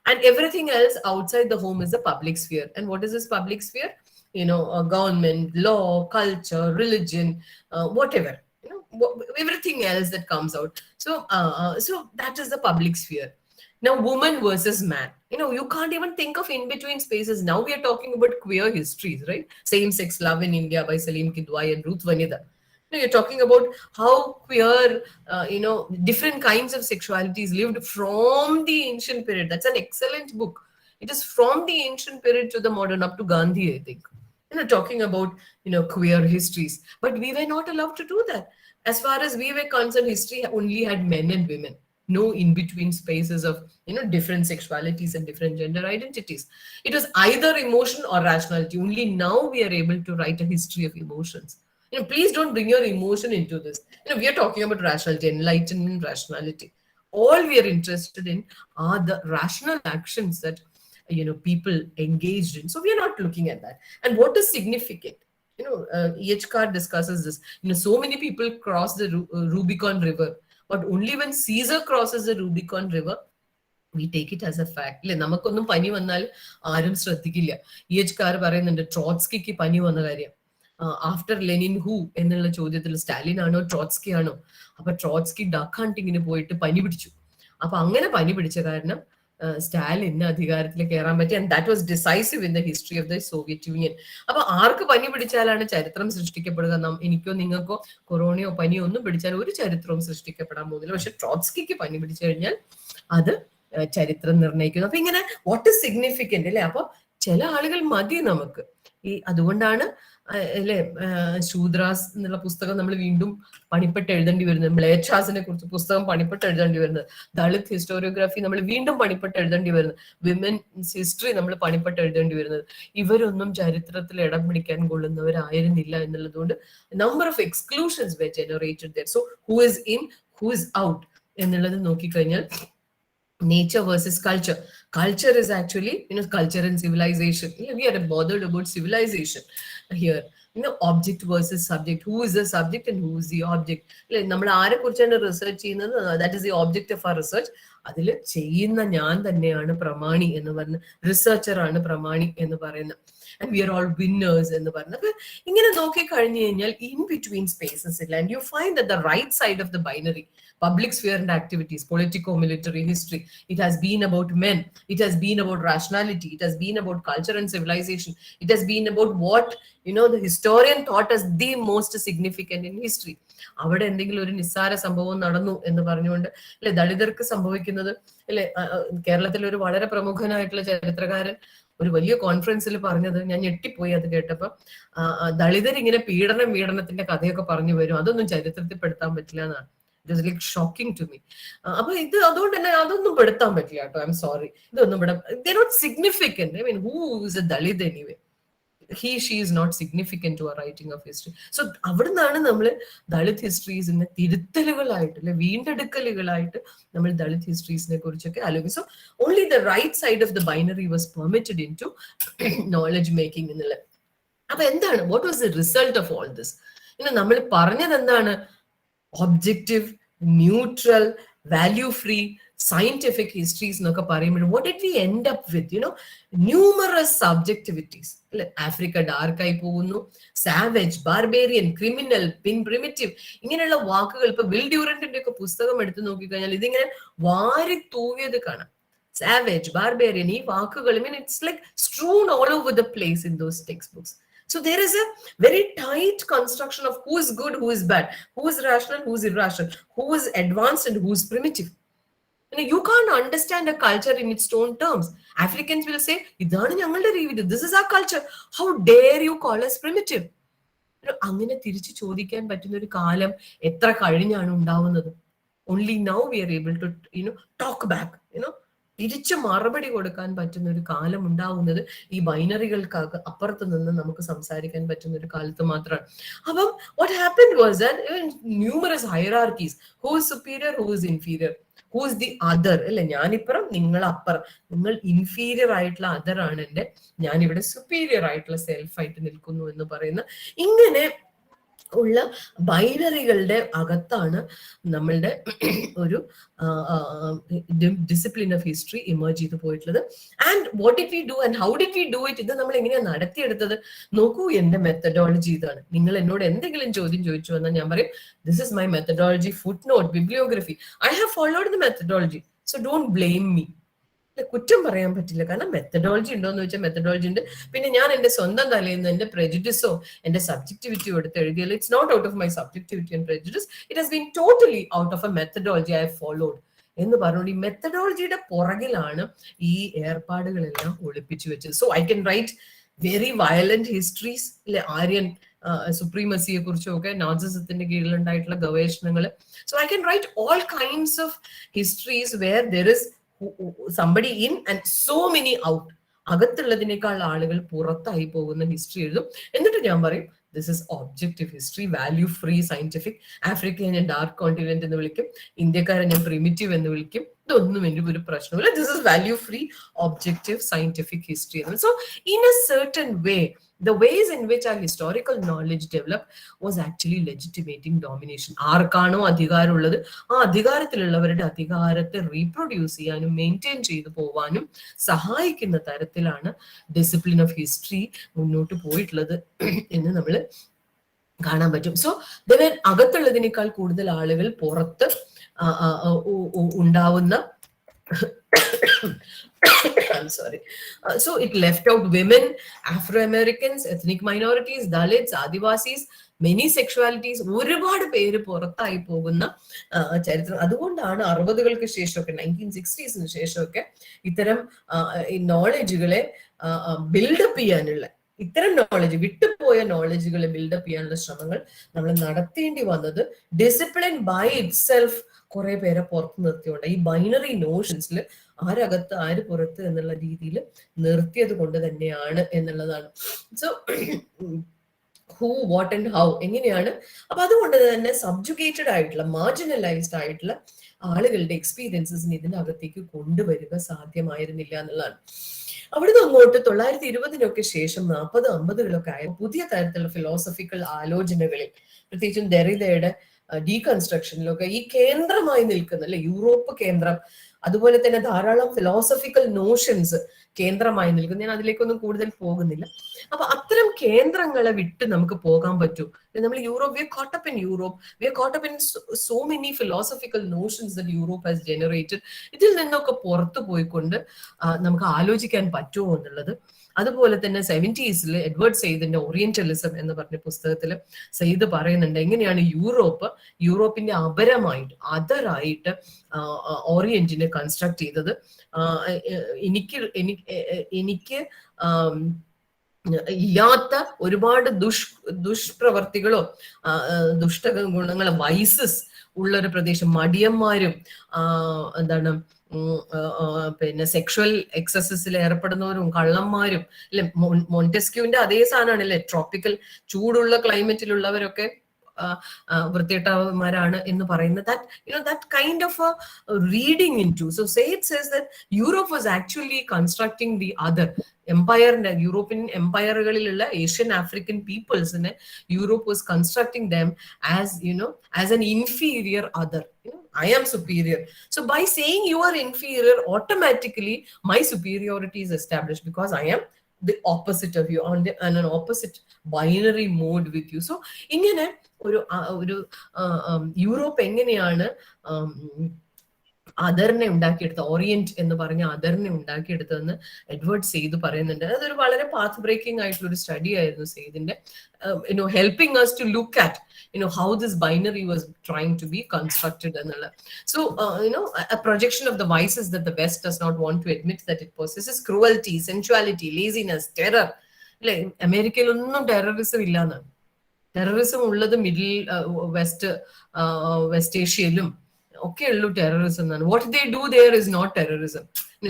Speaker 2: and everything else outside the home is a public sphere. And what is this public sphere? Government, law, culture, religion, whatever. Everything else that comes out. So that is the public sphere. Now, woman versus man. You can't even think of in between spaces. Now we are talking about queer histories, right? Same-sex love in India by Salim Kidwai and Ruth Vanida. You're talking about how queer, different kinds of sexualities lived from the ancient period. That's an excellent book. It is from the ancient period to the modern, up to Gandhi, I think. Talking about, queer histories. But we were not allowed to do that. As far as we were concerned, history only had men and women. No in-between spaces of, different sexualities and different gender identities. It was either emotion or rationality. Only now we are able to write a history of emotions. Please don't bring your emotion into this. We are talking about rationality, enlightenment, rationality. All we are interested in are the rational actions that people engaged in. So we are not looking at that. And what is significant? E.H. Carr discusses this. So many people cross the Rubicon River, but only when Caesar crosses the Rubicon River, we take it as a fact. നമുക്കൊന്നും പനി വന്നാൽ ആരും ശ്രദ്ധിക്കില്ല. E.H. Carr പറയുന്നുണ്ട് ട്രോട്സ്കിക്ക് പനി വന്ന കാര്യം. After Lenin who എന്നുള്ള ചോദ്യത്തിൽ സ്റ്റാലിൻ ആണോ ട്രോട്സ്കി ആണോ? അപ്പൊ ട്രോട്സ്കി ഡക്ക് ഹണ്ടിങ്ങിന് പോയിട്ട് പനി പിടിച്ചു. അപ്പൊ അങ്ങനെ പനി പിടിച്ച കാരണം സ്റ്റാലിന് അധികാരത്തിൽ കയറാൻ പറ്റി. And that was decisive in the history of the Soviet union. അപ്പൊ ആർക്ക് പനി പിടിച്ചാലാണ് ചരിത്രം സൃഷ്ടിക്കപ്പെടുക? എനിക്കോ നിങ്ങൾക്കോ കൊറോണയോ പനിയോ ഒന്നും പിടിച്ചാൽ ഒരു ചരിത്രവും സൃഷ്ടിക്കപ്പെടാൻ പോകുന്നില്ല. പക്ഷെ ട്രോട്സ്കിക്ക് പനി പിടിച്ചു കഴിഞ്ഞാൽ അത് ചരിത്രം നിർണ്ണയിക്കുന്നു. അപ്പൊ ഇങ്ങനെ വാട്ട് ഇസ് സിഗ്നിഫിക്കന്റ് അല്ലെ? അപ്പൊ ചില ആളുകൾ മതി നമുക്ക്. അതുകൊണ്ടാണ് അല്ലെ ശൂദ്രാസ് എന്നുള്ള പുസ്തകം നമ്മൾ വീണ്ടും പണിപ്പെട്ട് എഴുതേണ്ടി വരുന്നത്. മ്ലേച്ഛാസിനെ കുറിച്ച് പുസ്തകം പണിപ്പെട്ട് എഴുതേണ്ടി വരുന്നത്. ദളിത് ഹിസ്റ്റോറിയോഗ്രാഫി നമ്മൾ വീണ്ടും പണിപ്പെട്ട് എഴുതേണ്ടി വരുന്നത്. വിമൻസ് ഹിസ്റ്ററി നമ്മൾ പണിപ്പെട്ട് എഴുതേണ്ടി വരുന്നത്. ഇവരൊന്നും ചരിത്രത്തിൽ ഇടം പിടിക്കാൻ കൊള്ളുന്നവരായിരുന്നില്ല എന്നുള്ളതുകൊണ്ട് number of exclusions were generated there. So who is in, who is out എന്നുള്ളത് നോക്കിക്കഴിഞ്ഞാൽ nature versus culture. Culture is actually, culture and civilization. We are bothered about civilization here. Object versus subject. Who is the subject and who is the object? നമ്മൾ ആരെ കുറിച്ചാണ് research ചെയ്യുന്നത്? That is the object of our research. അതിൽ ചെയ്യുന്ന ഞാൻ തന്നെയാണ് പ്രമാണി എന്ന് പറഞ്ഞ്, റിസർച്ചർ ആണ് പ്രമാണി എന്ന് പറയുന്നത്. And we are all winners എന്ന് പറഞ്ഞത്. അപ്പൊ ഇങ്ങനെ നോക്കി കഴിഞ്ഞു കഴിഞ്ഞാൽ in between spaces ഇല്ല. And you find that the right side of the binary, public sphere and activities, politico-military history, it has been about men, it has been about rationality, it has been about culture and civilization, it has been about what the historian thought as the most significant in history. അവിടെ എന്തെങ്കിലും ഒരു നിസ്സാര സംഭവം നടന്നു എന്ന് പറഞ്ഞുകൊണ്ട് അല്ലെ ദളിതർക്ക് സംഭവിക്കുന്നത് അല്ലെ. കേരളത്തിലെ ഒരു വളരെ പ്രമുഖനായിട്ടുള്ള ചരിത്രകാരൻ ഒരു വലിയ കോൺഫറൻസിൽ പറഞ്ഞത് ഞാൻ ഞെട്ടിപ്പോയി അത് കേട്ടപ്പോ. ദളിതരിങ്ങനെ പീഡനത്തിന്റെ കഥയൊക്കെ പറഞ്ഞു വരും, അതൊന്നും ചരിത്രത്തിൽ പെടുത്താൻ പറ്റില്ല എന്നാണ്. It was like shocking to me. അപ്പൊ ഇത് അതുകൊണ്ട് തന്നെ അതൊന്നും പെടുത്താൻ പറ്റില്ല കേട്ടോ. ഐ എം സോറി, ഇതൊന്നും ഇവിടെ they not significant. I mean who is a Dalit anyway? she is not significant to our writing of history. So അവിടുന്നാണ് നമ്മൾ ദളിത് ഹിസ്റ്ററീസിനെ തിരുത്തലുകളായിട്ട് അല്ലെ വീണ്ടെടുക്കലുകളായിട്ട് നമ്മൾ ദളിത് ഹിസ്റ്ററീസിനെ കുറിച്ചൊക്കെ ആലോചിക്കും. So only the right side of the binary was permitted into knowledge making എന്നുള്ള. അപ്പൊ എന്താണ്, what was the result of all this? നമ്മൾ പറഞ്ഞത് എന്താണ്? Objective, neutral, value free scientific histories എന്നൊക്കെ പറയുമ്പോൾ what did we end up with? Numerous subjectivities. Africa ഡാർക്കായി പോകുന്നു, സാവേജ്, ബാർബേറിയൻ, ക്രിമിനൽ, പ്രിമിറ്റീവ്, ഇങ്ങനെയുള്ള വാക്കുകൾ ഇപ്പൊ വിൽ ഡ്യൂറന്റിന്റെ ഒക്കെ പുസ്തകം എടുത്ത് നോക്കിക്കഴിഞ്ഞാൽ ഇതിങ്ങനെ വാരി തൂകിയത് കാണാം. സാവേജ്, ബാർബേറിയൻ, ഈ വാക്കുകൾ it's like strewn all over the place in those textbooks. So there is a very tight construction of who is good, who is bad, who is rational, who is irrational, who is advanced and who is primitive. You can't understand a culture in its own terms. Africans will say, "Idana njangalude reevi, this is our culture. How dare you call us primitive?" അങ്ങനെ തിരിച്ചു ചോദിക്കാൻ പറ്റുന്ന ഒരു കാലം എത്ര കഴിഞ്ഞാണ് ഉണ്ടാവുന്നത്? Only now we are able to talk back. തിരിച്ചു മറുപടി കൊടുക്കാൻ പറ്റുന്ന ഒരു കാലം ഉണ്ടാവുന്നത് ഈ ബൈനറികൾക്ക് അപ്പുറത്ത് നിന്ന് നമുക്ക് സംസാരിക്കാൻ പറ്റുന്ന ഒരു കാലത്ത് മാത്രമാണ്. അപ്പം what happened was that numerous hierarchies, who is superior, who is inferior, who is the other, അല്ലെ, ഞാനിപ്പുറം നിങ്ങൾ അപ്പുറം, നിങ്ങൾ ഇൻഫീരിയർ ആയിട്ടുള്ള അതർ ആണ് എന്റെ, ഞാനിവിടെ സുപ്പീരിയർ ആയിട്ടുള്ള സെൽഫായിട്ട് നിൽക്കുന്നു എന്ന് പറയുന്ന ഇങ്ങനെ ഉള്ള ബൈനറികളുടെ അകത്താണ് നമ്മളുടെ ഒരു ഡിസിപ്ലിൻ ഓഫ് ഹിസ്റ്ററി ഇമേർജ് ചെയ്ത് പോയിട്ടുള്ളത്. And what did we do and how did we do it? ഇത് നമ്മൾ എങ്ങനെയാണ് നടത്തിയെടുത്തത്? നോക്കൂ, എന്റെ മെത്തഡോളജി ഇതാണ്. നിങ്ങൾ എന്നോട് എന്തെങ്കിലും ചോദ്യം ചോദിച്ചു എന്നാൽ ഞാൻ പറയും, this is my methodology, footnote, bibliography, I have followed the methodology, so don't blame me. കുറ്റം പറയാൻ പറ്റില്ല, കാരണം മെത്തഡോളജി ഉണ്ടോന്ന് വെച്ചാൽ മെത്തഡോളജി ഉണ്ട്. പിന്നെ ഞാൻ എന്റെ സ്വന്തം തലയിൽ നിന്ന് എന്റെ പ്രെജുഡിസോ എന്റെ സബ്ജക്ടിവിറ്റിയോ എടുത്ത് എഴുതിയാൽ it's not out of my subjectivity and prejudice, it has been totally out of a methodology I have followed എന്ന് പറഞ്ഞുകൊണ്ട് ഈ മെത്തഡോളജിയുടെ പുറകിലാണ് ഈ ഏർപ്പാടുകളെല്ലാം ഒളിപ്പിച്ചു വെച്ചത്. So I can write very violent histories, അല്ലെ, ആര്യൻ സുപ്രീമസിയെ കുറിച്ചും ഒക്കെ നാസിസത്തിന്റെ കീഴിലുണ്ടായിട്ടുള്ള ഗവേഷണങ്ങൾ. So I can write all kinds of histories where there is somebody in and so many out. അകത്തുള്ളതിനേക്കാൾ ആളുകൾ പുറത്തായി പോകുന്ന ഹിസ്റ്ററി എഴുതും. എന്നിട്ട് ഞാൻ പറയും, this is objective history, value free scientific. ആഫ്രിക്കയെ ഞാൻ ഡാർക്ക് കോണ്ടിനെന്റ് എന്ന് വിളിക്കും, ഇന്ത്യക്കാരെ ഞാൻ പ്രിമിറ്റീവ് എന്ന് വിളിക്കും. ഇതൊന്നും എനിക്ക് ഒരു പ്രശ്നമില്ല. This is value free objective scientific history എന്ന്. So in a certain way, the ways in which our historical knowledge developed was actually legitimating domination. ആർക്കാണോ അധികാരമുള്ളത് ആ അധികാരത്തിലുള്ളവരുടെ അധികാരത്തെ റീപ്രൊഡ്യൂസ് ചെയ്യാനും മെയിൻറ്റെയിൻ ചെയ്തു പോവാനും സഹായിക്കുന്ന തരത്തിലാണ് ഡിസിപ്ലിൻ ഓഫ് ഹിസ്റ്ററി മുന്നോട്ട് പോയിട്ടുള്ളത് എന്ന് നമ്മൾ കാണാൻ പറ്റും. സോ അകത്തുള്ളതിനേക്കാൾ കൂടുതൽ ആളുകൾ പുറത്ത് ഉണ്ടാവുന്ന I'm sorry. So it left out women, Afro-Americans, ethnic minorities, Dalits, Adivasis, many sexualities. ഒരുപാട് പേര് പുറത്തായി പോകുന്ന ചരിത്രം. അതുകൊണ്ടാണ് 60കൾക്ക് ശേഷമൊക്കെ 1960s ശേഷമൊക്കെ ഇത്തരം നോളജുകളെ ബിൽഡപ്പ് ചെയ്യാനുള്ള, ഇത്തരം നോളജ്, വിട്ടുപോയ നോളജുകളെ ബിൽഡപ്പ് ചെയ്യാനുള്ള ശ്രമങ്ങൾ നമ്മൾ നടത്തേണ്ടി വന്നത് ഡിസിപ്ലിൻ ബൈ ഇറ്റ് സെൽഫ് കുറെ പേരെ പുറത്ത് നിർത്തിയോണ്ട് ഈ ബൈനറി നോഷൻസിൽ ആരകത്ത് ആര് പുറത്ത് എന്നുള്ള രീതിയിൽ നിർത്തിയത് കൊണ്ട് തന്നെയാണ് എന്നുള്ളതാണ്. So who, what and how എങ്ങനെയാണ്. അപ്പൊ അതുകൊണ്ട് തന്നെ സബ്ജുഗേറ്റഡ് ആയിട്ടുള്ള, മാർജിനലൈസ്ഡ് ആയിട്ടുള്ള ആളുകളുടെ എക്സ്പീരിയൻസസിന് ഇതിനകത്തേക്ക് കൊണ്ടുവരിക സാധ്യമായിരുന്നില്ല എന്നുള്ളതാണ്. അവിടുന്ന് അങ്ങോട്ട് 1920 ശേഷം 40-50 ആയ പുതിയ തരത്തിലുള്ള ഫിലോസഫിക്കൽ ആലോചനകളിൽ, പ്രത്യേകിച്ചും ദെറിദയുടെ ഡീകൺസ്ട്രക്ഷനിലൊക്കെ ഈ കേന്ദ്രമായി നിൽക്കുന്ന, അല്ലെ, യൂറോപ്പ് കേന്ദ്രം, അതുപോലെ തന്നെ ധാരാളം ഫിലോസഫിക്കൽ നോഷൻസ് കേന്ദ്രമായി നിൽക്കുന്നു. ഞാൻ അതിലേക്കൊന്നും കൂടുതൽ പോകുന്നില്ല. അപ്പൊ അത്തരം കേന്ദ്രങ്ങളെ വിട്ട് നമുക്ക് പോകാൻ പറ്റൂ നമ്മൾ Europe, we are caught up in Europe, we are caught up in so many philosophical notions that Europe has generated. ഇതിൽ നിന്നൊക്കെ പുറത്തു പോയിക്കൊണ്ട് നമുക്ക് ആലോചിക്കാൻ പറ്റുമോ എന്നുള്ളത്. അതുപോലെ തന്നെ 70s എഡ്വേർഡ് സെയ്ദിന്റെ ഓറിയന്റലിസം എന്ന് പറഞ്ഞ പുസ്തകത്തിൽ സെയ്ദ് പറയുന്നുണ്ട് എങ്ങനെയാണ് യൂറോപ്പിന്റെ അപരമായിട്ട്, അതറായിട്ട് ഓറിയന്റിനെ കൺസ്ട്രക്ട് ചെയ്തത്. എനിക്ക് ഇല്ലാത്ത ഒരുപാട് ദുഷ്പ്രവർത്തികളോ ദുഷ്ട ഗുണങ്ങളോ വൈസസ് ഉള്ള ഒരു പ്രദേശം, മടിയന്മാരും എന്താണ് പിന്നെ സെക്ഷുവൽ എക്സസസിൽ ഏർപ്പെടുന്നവരും കള്ളന്മാരും അല്ലെ. മോണ്ടെസ്ക്യൂവിന്റെ അതേ സാധനമാണ് അല്ലെ, ട്രോപ്പിക്കൽ ചൂടുള്ള ക്ലൈമറ്റിലുള്ളവരൊക്കെ വൃത്തികെട്ടവന്മാരാണ് എന്ന് പറയുന്നത്. that kind of a reading into. So it says that Europe was actually constructing the other എംപയറിന്റെ, യൂറോപ്യൻ എംപയറുകളിലുള്ള ഏഷ്യൻ ആഫ്രിക്കൻ പീപ്പിൾസിനെ Europe was constructing them as an inferior other. I am superior. So by saying you are inferior, automatically my superiority is established because I am the opposite of you, on an opposite binary mode with you. So ഇങ്ങനെ ഒരു Europe എങ്ങനെയാണ് അതറിനെ ഉണ്ടാക്കിയെടുത്ത, orient എന്ന് പറഞ്ഞ അതറിനെ ഉണ്ടാക്കിയെടുത്തതെന്ന് Edward Syed പറയുന്നുണ്ട്. അതൊരു വളരെ path breaking ആയിട്ടുള്ള ഒരു സ്റ്റഡി ആയിരുന്നു സെയ്ദിന്റെ, helping us to look at how this binary was trying to be constructed എന്നുള്ള. So a projection of the vices that the West does not want to admit that it possesses: cruelty, sensuality, laziness, terror. അല്ലെ, അമേരിക്കയിൽ ഒന്നും terrorism ഇല്ലാന്നാണ്. Terrorism ഉള്ളത് west ഏഷ്യയിലും ഒക്കെ ഉള്ളൂ terrorism എന്നാണ്. What they do there is not terrorism.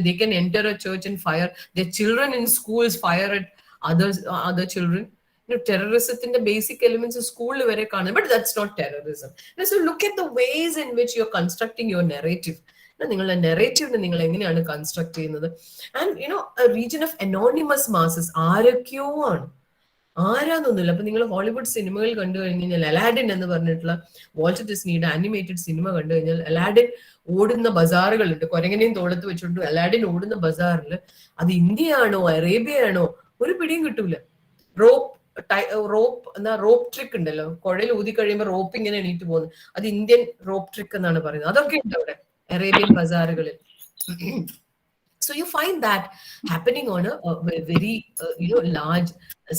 Speaker 2: They can enter a church and fire their children in schools, fire at other children. ടെററിസത്തിന്റെ basic elements സ്കൂളിൽ വരെ കാണും, but that's not terrorism. So look at the ways in which you are constructing your narrative. നിങ്ങളുടെ നെറേറ്റീവിനെ നിങ്ങൾ എങ്ങനെയാണ് construct ചെയ്യുന്നത്? And region of anonymous masses, ആരൊക്കെയോ ആണ്, ആരാന്നൊന്നുമില്ല. അപ്പൊ നിങ്ങൾ ഹോളിവുഡ് സിനിമകൾ കണ്ടു കഴിഞ്ഞാൽ, അലാഡിൻ എന്ന് പറഞ്ഞിട്ടുള്ള വാൾട്ടർ ഡിസ്നിയുടെ ആനിമേറ്റഡ് സിനിമ കണ്ടു കഴിഞ്ഞാൽ, അലാഡിൻ ഓടുന്ന ബസാറുകളുണ്ട്, കൊരങ്ങനെയും തോളത്ത് വെച്ചിട്ടുണ്ട്. അലാഡിൻ ഓടുന്ന ബസാറിൽ അത് ഇന്ത്യയാണോ അറേബ്യയാണോ ഒരു പിടിയും കിട്ടൂല. റോപ്പ് ട്രിക്ക് ഉണ്ടല്ലോ, കുഴയിൽ ഊതി കഴിയുമ്പോൾ റോപ്പ് ഇങ്ങനെ എണീറ്റ് പോകുന്നത്, അത് ഇന്ത്യൻ റോപ്പ് ട്രിക്ക് എന്നാണ് പറയുന്നത്. അതൊക്കെ ഉണ്ട് അവിടെ Arabian ബസാറുകളിൽ. So you find that happening on a very large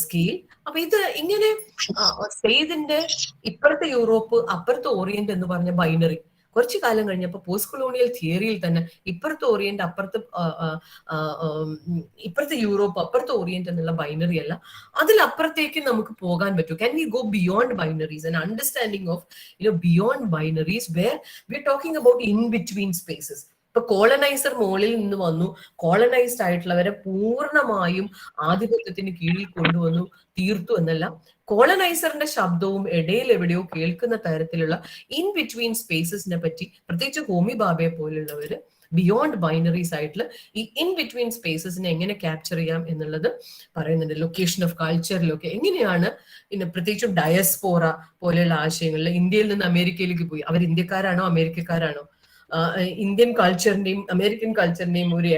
Speaker 2: scale. അപ്പൊ ഇത് ഇങ്ങനെ സെയ്ദിന്റെ ഇപ്പുറത്തെ യൂറോപ്പ് അപ്പുറത്തെ ഓറിയന്റ് എന്ന് പറഞ്ഞ ബൈനറി കുറച്ചു കാലം കഴിഞ്ഞപ്പോൾ പോസ്റ്റ് കൊളോണിയൽ തിയറിയിൽ തന്നെ ഇപ്പുറത്തെ ഓറിയന്റ് ഇപ്പുറത്തെ യൂറോപ്പ് അപ്പുറത്തെ ഓറിയന്റ് എന്നുള്ള ബൈനറി അല്ല, അതിലപ്പുറത്തേക്ക് നമുക്ക് പോകാൻ പറ്റും. Can we go beyond binaries and understanding of beyond binaries where we are talking about in between spaces. ഇപ്പൊ കോളനൈസർ മുകളിൽ നിന്ന് വന്നു, കോളനൈസ്ഡ് ആയിട്ടുള്ളവരെ പൂർണ്ണമായും ആധിപത്യത്തിന് കീഴിൽ കൊണ്ടുവന്നു തീർത്തു എന്നല്ല, കോളനൈസറിന്റെ ശബ്ദവും ഇടയിൽ എവിടെയോ കേൾക്കുന്ന തരത്തിലുള്ള ഇൻ ബിറ്റ്വീൻ സ്പേസസിനെ പറ്റി പ്രത്യേകിച്ച് ഹോമി ബാബയെ പോലുള്ളവര് ബിയോണ്ട് ബൈനറീസ് ആയിട്ടുള്ള ഈ ഇൻ ബിറ്റ്വീൻ സ്പേസസിനെ എങ്ങനെ ക്യാപ്ചർ ചെയ്യാം എന്നുള്ളത് പറയുന്നുണ്ട്. ലൊക്കേഷൻ ഓഫ് കൾച്ചറിലൊക്കെ എങ്ങനെയാണ് പ്രത്യേകിച്ചും ഡയസ്പോറ പോലെയുള്ള ആശയങ്ങളിൽ ഇന്ത്യയിൽ നിന്ന് അമേരിക്കയിലേക്ക് പോയി, അവർ ഇന്ത്യക്കാരാണോ അമേരിക്കക്കാരാണോ, ഇന്ത്യൻ കൾച്ചറിന്റെയും അമേരിക്കൻ കൾച്ചറിന്റെയും ഒരു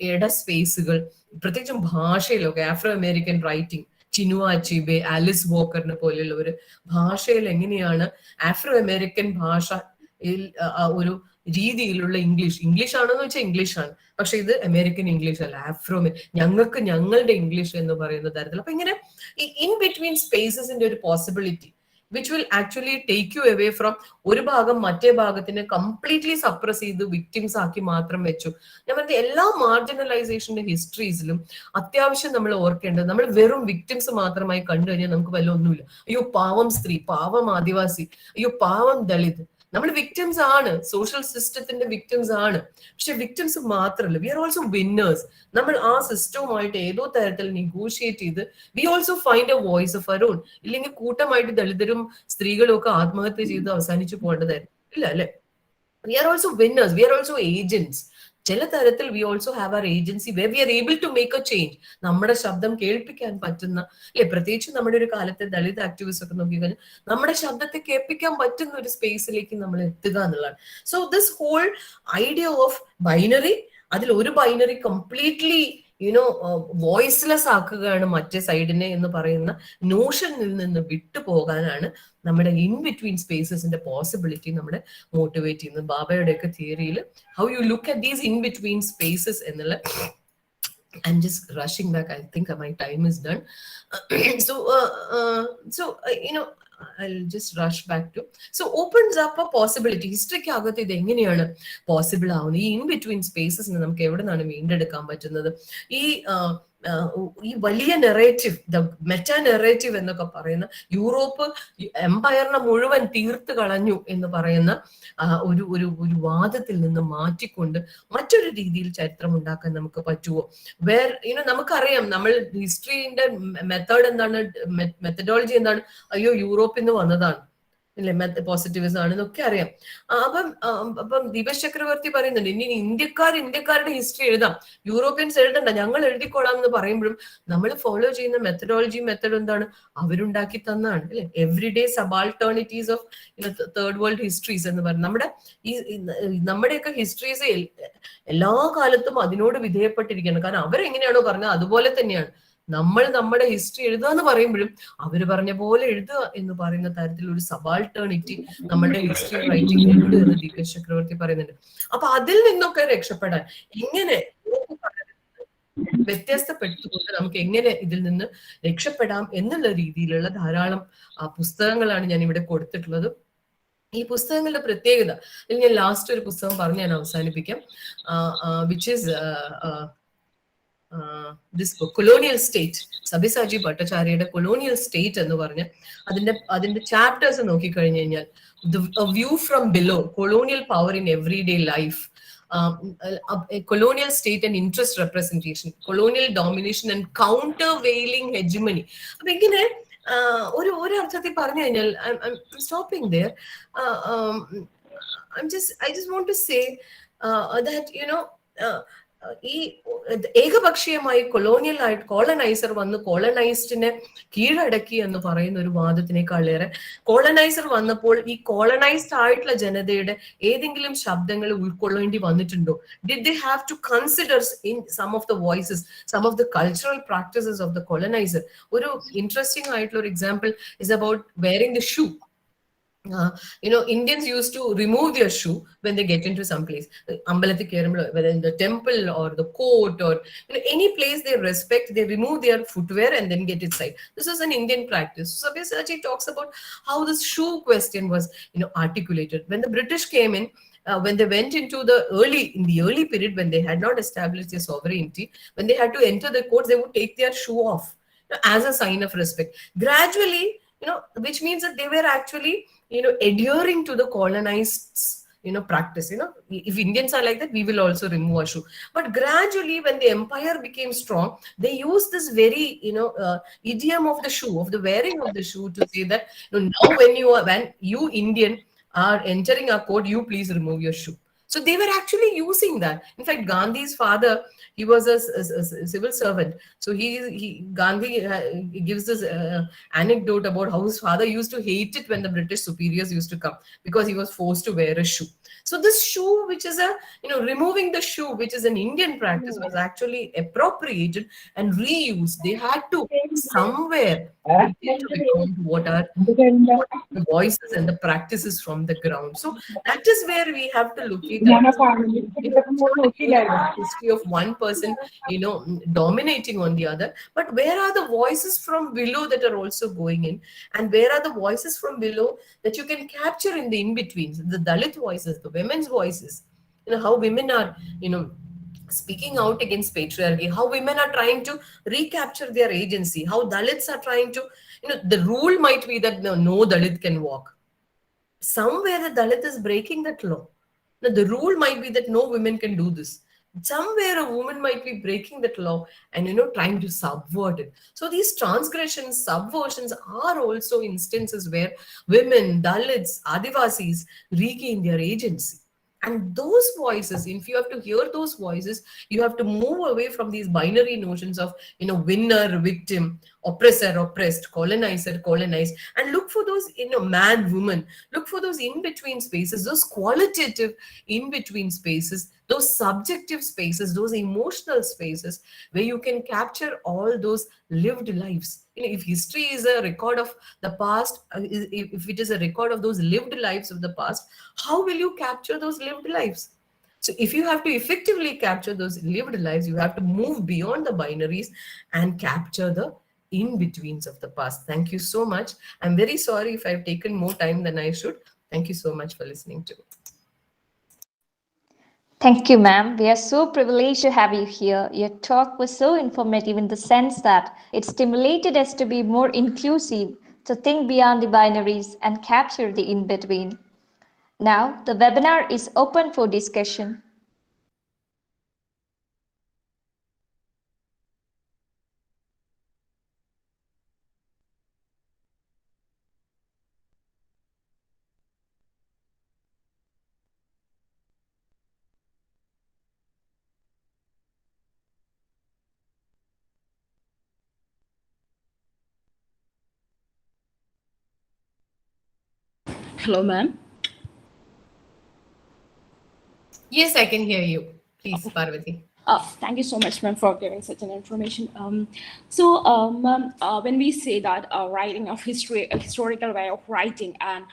Speaker 2: ഇട സ്പേസുകൾ, പ്രത്യേകിച്ചും ഭാഷയിലൊക്കെ Afro American writing, Chinua Achebe, Alice വോക്കറിനെ പോലെയുള്ള ഒരു ഭാഷയിൽ എങ്ങനെയാണ് ആഫ്രോ അമേരിക്കൻ ഭാഷ ഒരു രീതിയിലുള്ള ഇംഗ്ലീഷ് ആണെന്ന് വെച്ചാൽ ഇംഗ്ലീഷ് ആണ്, പക്ഷെ ഇത് അമേരിക്കൻ ഇംഗ്ലീഷ് അല്ല, ഞങ്ങൾക്ക് ഞങ്ങളുടെ ഇംഗ്ലീഷ് എന്ന് പറയുന്ന തരത്തിൽ. അപ്പൊ ഇങ്ങനെ ഈ ഇൻ ബിറ്റ്വീൻ സ്പേസസിന്റെ ഒരു possibility which will actually take you away from ഒരു ഭാഗം മറ്റേ ഭാഗത്തിനെ കംപ്ലീറ്റ്ലി സപ്രസ് ചെയ്ത് വിക്ടിംസ് ആക്കി മാത്രം വെച്ചു. ഞാൻ പറഞ്ഞ എല്ലാ മാർജിനലൈസേഷന്റെ ഹിസ്റ്ററീസിലും അത്യാവശ്യം നമ്മൾ ഓർക്കേണ്ടത്, നമ്മൾ വെറും വിക്ടിംസ് മാത്രമായി കണ്ടു കഴിഞ്ഞാൽ നമുക്ക് വല്ല ഒന്നുമില്ല. അയ്യോ പാവം സ്ത്രീ, പാവം ആദിവാസി, അയ്യോ പാവം ദളിത്, നമ്മൾ വിക്ടിംസ് ആണ്, സോഷ്യൽ സിസ്റ്റത്തിന്റെ വിക്ടിംസ് ആണ്. പക്ഷെ വിക്ടിംസ് മാത്രമല്ല, വി ആർ ഓൾസോ വിന്നേഴ്സ്. നമ്മൾ ആ സിസ്റ്റവുമായിട്ട് ഏതോ തരത്തിൽ നെഗോഷിയേറ്റ് ചെയ്ത് we also find a voice of our own. ഇല്ലെങ്കിൽ കൂട്ടമായിട്ട് ദളിതരും സ്ത്രീകളും ഒക്കെ ആത്മഹത്യ ചെയ്ത് അവസാനിച്ചു പോകേണ്ടതായിരുന്നു ഇല്ല അല്ലെ. We are also winners, we are also agents. ചില തരത്തിൽ we also have our agency where we are able to make a change. നമ്മുടെ ശബ്ദം കേൾപ്പിക്കാൻ പറ്റുന്ന അല്ലെ, പ്രത്യേകിച്ച് നമ്മുടെ ഒരു കാലത്തെ ദളിത് ആക്ടിവിസ്റ്റ് ഒക്കെ നോക്കിക്കഴിഞ്ഞാൽ നമ്മുടെ ശബ്ദത്തെ കേൾപ്പിക്കാൻ പറ്റുന്ന ഒരു സ്പേസിലേക്ക് നമ്മൾ എത്തുക എന്നുള്ളതാണ്. So this whole idea of binary, അതിൽ ഒരു ബൈനറി കംപ്ലീറ്റ്ലി വോയിസ്ലെസ് ആക്കുകയാണ് മറ്റേ സൈഡിനെ എന്ന് പറയുന്ന നോഷനിൽ നിന്ന് വിട്ടുപോകാനാണ് നമ്മുടെ ഇൻ ബിറ്റ്വീൻ സ്പേസസിന്റെ പോസിബിലിറ്റി നമ്മളെ മോട്ടിവേറ്റ് ചെയ്യുന്നത്. ബാബയുടെയൊക്കെ തിയറിയിൽ how you look at these in between spaces എന്നുള്ള. I'm just rushing back. I think my time is done. So I'll just rush back to. So opens up a possibility. History agathe idu enganeyanu possible avunu. Ee in between spaces ne namukku evidananu veendedukkan pattunnathu. ഈ വലിയ narrative, the meta narrative എന്നൊക്കെ പറയുന്ന Europe എംപയറിനെ മുഴുവൻ തീർത്ത് കളഞ്ഞു എന്ന് പറയുന്ന ഒരു ഒരു ഒരു വാദത്തിൽ നിന്ന് മാറ്റിക്കൊണ്ട് മറ്റൊരു രീതിയിൽ ചരിത്രം ഉണ്ടാക്കാൻ നമുക്ക് പറ്റുമോ? നമുക്കറിയാം, നമ്മൾ ഹിസ്റ്ററിന്റെ മെത്തേഡ് എന്താണ്, മെത്തഡോളജി എന്താണ്? അയ്യോ യൂറോപ്പിൽ നിന്ന് വന്നതാണ് അല്ലെ, പോസിറ്റിവിസം ആണ് എന്നൊക്കെ അറിയാം. അപ്പം ദീപേഷ് ചക്രവർത്തി പറയുന്നുണ്ട്, ഇനി ഇന്ത്യക്കാരുടെ ഹിസ്റ്ററി എഴുതാം, യൂറോപ്യൻസ് എഴുതണ്ട, ഞങ്ങൾ എഴുതിക്കൊള്ളാം എന്ന് പറയുമ്പോഴും നമ്മൾ ഫോളോ ചെയ്യുന്ന മെത്തഡ് എന്താണ്? അവരുണ്ടാക്കി തന്നാണ് അല്ലെ. എവറിഡേ സബാൾട്ടേണിറ്റീസ് ഓഫ് തേർഡ് വേൾഡ് ഹിസ്റ്ററീസ് എന്ന് പറയുന്നത് നമ്മുടെയൊക്കെ ഹിസ്റ്ററീസ് എല്ലാ കാലത്തും അതിനോട് വിധേയപ്പെട്ടിരിക്കുകയാണ്. കാരണം അവരെങ്ങനെയാണോ പറഞ്ഞത് അതുപോലെ തന്നെയാണ് നമ്മൾ നമ്മുടെ ഹിസ്റ്ററി എഴുതുക എന്ന് പറയുമ്പോഴും അവര് പറഞ്ഞ പോലെ എഴുതുക എന്ന് പറയുന്ന തരത്തിൽ ഒരു സബാൾട്ടേണിറ്റി നമ്മുടെ ഹിസ്റ്ററി റൈറ്റിംഗ് ഉണ്ട് എന്ന് ദീപേഷ് ചക്രവർത്തി പറയുന്നുണ്ട്. അപ്പൊ അതിൽ നിന്നൊക്കെ രക്ഷപ്പെടാൻ എങ്ങനെ വ്യത്യസ്തപ്പെട്ടുകൊണ്ട് നമുക്ക് എങ്ങനെ ഇതിൽ നിന്ന് രക്ഷപ്പെടാം എന്നുള്ള രീതിയിലുള്ള ധാരാളം പുസ്തകങ്ങളാണ് ഞാൻ ഇവിടെ കൊടുത്തിട്ടുള്ളത്. ഈ പുസ്തകങ്ങളുടെ പ്രത്യേകത ഞാൻ ലാസ്റ്റ് ഒരു പുസ്തകം പറഞ്ഞ് ഞാൻ അവസാനിപ്പിക്കാം. Which is this book, colonial state, Sabyasachi ഭട്ടാചാര്യയുടെ കൊളോണിയൽ സ്റ്റേറ്റ് എന്ന് പറഞ്ഞ അതിന്റെ ചാപ്റ്റേഴ്സ് നോക്കിക്കഴിഞ്ഞു കഴിഞ്ഞാൽ a view from below, colonial power in everyday life, a colonial state and interest representation, colonial domination and countervailing hegemony. അപ്പൊ ഇങ്ങനെ ഒരു അർത്ഥത്തിൽ പറഞ്ഞു കഴിഞ്ഞാൽ I'm stopping there. I just want to say that ഈ ഏകപക്ഷീയമായി കോളനൈസർ വന്ന് കോളനൈസ്ഡിനെ കീഴടക്കി എന്ന് പറയുന്ന ഒരു വാദത്തിനേക്കാളേറെ കോളനൈസർ വന്നപ്പോൾ ഈ കോളനൈസ്ഡ് ആയിട്ടുള്ള ജനതയുടെ ഏതെങ്കിലും ശബ്ദങ്ങൾ ഉൾക്കൊള്ളേണ്ടി വന്നിട്ടുണ്ടോ? Did they have to consider in some of the voices, some of the cultural practices of the coloniser? ഒരു ഇൻട്രസ്റ്റിംഗ് ആയിട്ടുള്ള ഒരു example is about wearing the shoe. Indians used to remove their shoe when they get into some place, whether in the temple or the court or any place they respect, they remove their footwear and then get inside. This was an Indian practice. So Sabyasachi talks about how this shoe question was articulated when the British came in. When they went into the early period, when they had not established their sovereignty, when they had to enter the courts, they would take their shoe off as a sign of respect. Gradually, which means that they were actually adhering to the colonized practice. If Indians are like that, we will also remove our shoe. But gradually, when the empire became strong, they used this very idiom of the shoe, of the wearing of the shoe, to say that now when you Indian are entering our court, you please remove your shoe. So they were actually using that. In fact, Gandhi's father, he was a civil servant. So Gandhi gives this anecdote about how his father used to hate it when the British superiors used to come because he was forced to wear a shoe. So this shoe, which is removing the shoe, which is an Indian practice, was actually appropriated and reused. They had to somewhere what are the voices and the practices from the ground. So that is where we have to look at history of one person dominating on the other, but where are the voices from below that are also going in, and where are the voices from below that you can capture in the in-betweens, the Dalit voices, the women's voices, how women are speaking out against patriarchy, how women are trying to recapture their agency, how Dalits are trying to, the rule might be that no Dalit can walk. Somewhere the Dalit is breaking that law. Now, the rule might be that no women can do this. Somewhere a woman might be breaking that law and trying to subvert it. So these transgressions, subversions are also instances where women, Dalits, Adivasis regain their agency. And those voices, if you have to hear those voices, you have to move away from these binary notions of winner, victim, oppressor, oppressed, colonizer, colonized, and look for those, man, woman. Look for those in-between spaces, those qualitative in-between spaces, those subjective spaces, those emotional spaces where you can capture all those lived lives. If history is a record of the past, if it is a record of those lived lives of the past, how will you capture those lived lives? So if you have to effectively capture those lived lives, you have to move beyond the binaries and capture the in-betweens of the past. Thank you so much. I'm very sorry if I've taken more time than I should. Thank you so much for listening to me.
Speaker 1: Thank you, ma'am. We are so privileged to have you here. Your talk was so informative in the sense that it stimulated us to be more inclusive, to think beyond the binaries and capture the in between. Now, the webinar is open for discussion.
Speaker 4: Hello, ma'am.
Speaker 2: Yes, I can hear you. Please, Parvati.
Speaker 4: Thank you so much, ma'am, for giving such an information. Ma'am, when we say that writing of history, a historical way of writing, and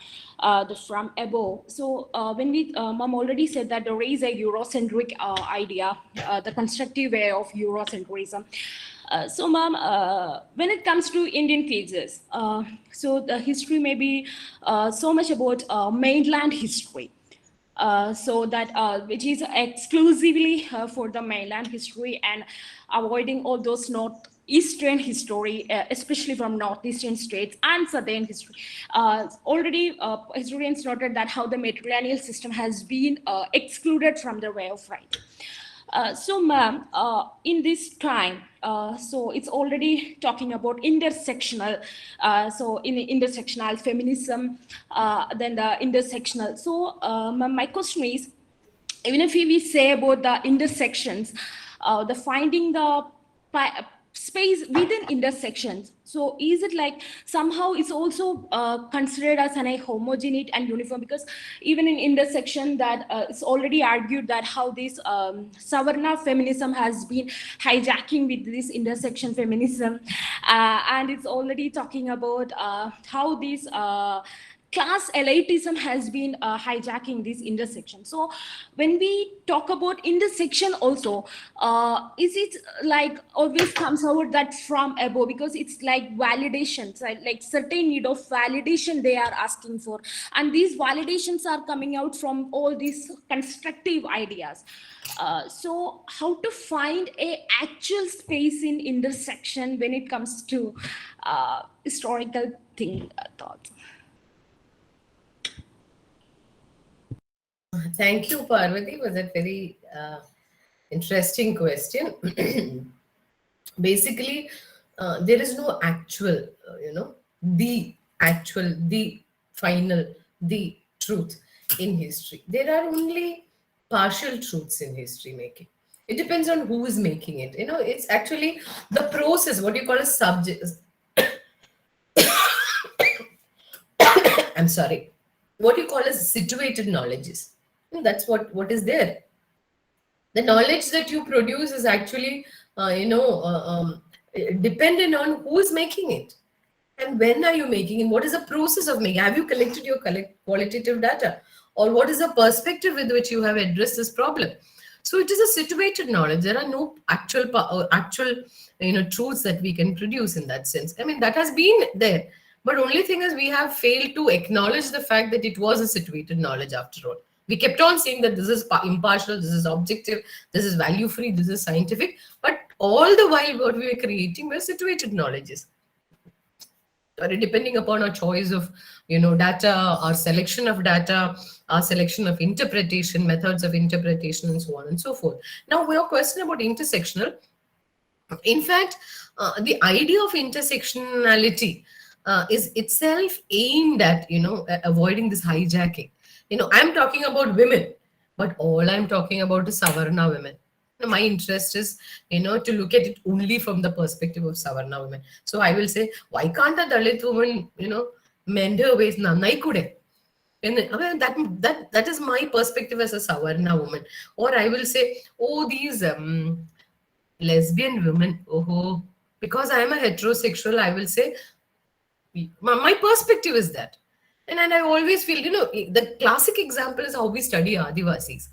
Speaker 4: the from above, so when we, ma'am already said that there is a Eurocentric idea, the constructive way of Eurocentrism. So, ma'am, when it comes to Indian cases, so the history may be so much about mainland history. So that which is exclusively for the mainland history and avoiding all those northeastern history, especially from northeastern states and southern history. Already historians noted that how the matrilineal system has been excluded from the way of writing. So, ma'am, in this time, so it's already talking about intersectional, so in intersectional feminism, then the intersectional. So, ma'am, my question is, even if we say about the intersections, the finding the space within intersections, so is it like somehow it's also considered as a homogeneous and uniform? Because even in intersection that it's already argued that how this Savarna feminism has been hijacking with this intersection feminism, and it's already talking about how this class elitism has been hijacking this intersection. So when we talk about intersection also, is it like always comes out that from above, because it's like validation, so like certain need of validation they are asking for, and these validations are coming out from all these constructive ideas. So how to find a actual space in intersection when it comes to historical thoughts?
Speaker 2: Thank you, Parvati, for that very interesting question. Basically, there is no actual, the final, the truth in history. There are only partial truths in history making. It depends on who is making it. It's actually the process, what you call a subject. I'm sorry. What you call as situated knowledges. That's what is there. The knowledge that you produce is actually, dependent on who is making it. And when are you making it? What is the process of making? Have you collected your qualitative data? Or what is the perspective with which you have addressed this problem? So it is a situated knowledge. There are no actual truths that we can produce in that sense. I mean, that has been there. But only thing is we have failed to acknowledge the fact that it was a situated knowledge after all. We kept on saying that this is impartial, this is objective, this is value-free, this is scientific. But all the while what we were creating were situated knowledges. Depending upon our choice of, data, our selection of data, our selection of interpretation, methods of interpretation, and so on and so forth. Now, your question about intersectional. In fact, the idea of intersectionality is itself aimed at, avoiding this hijacking. I'm talking about women, but all I'm talking about is Savarna women. My interest is, to look at it only from the perspective of Savarna women. So I will say, why can't a Dalit woman, mend her ways? Nannai kude. And that is my perspective as a Savarna woman. Or I will say, oh, these lesbian women, oh, because I am a heterosexual, I will say, my perspective is that. And I always feel, the classic example is how we study Adivasis.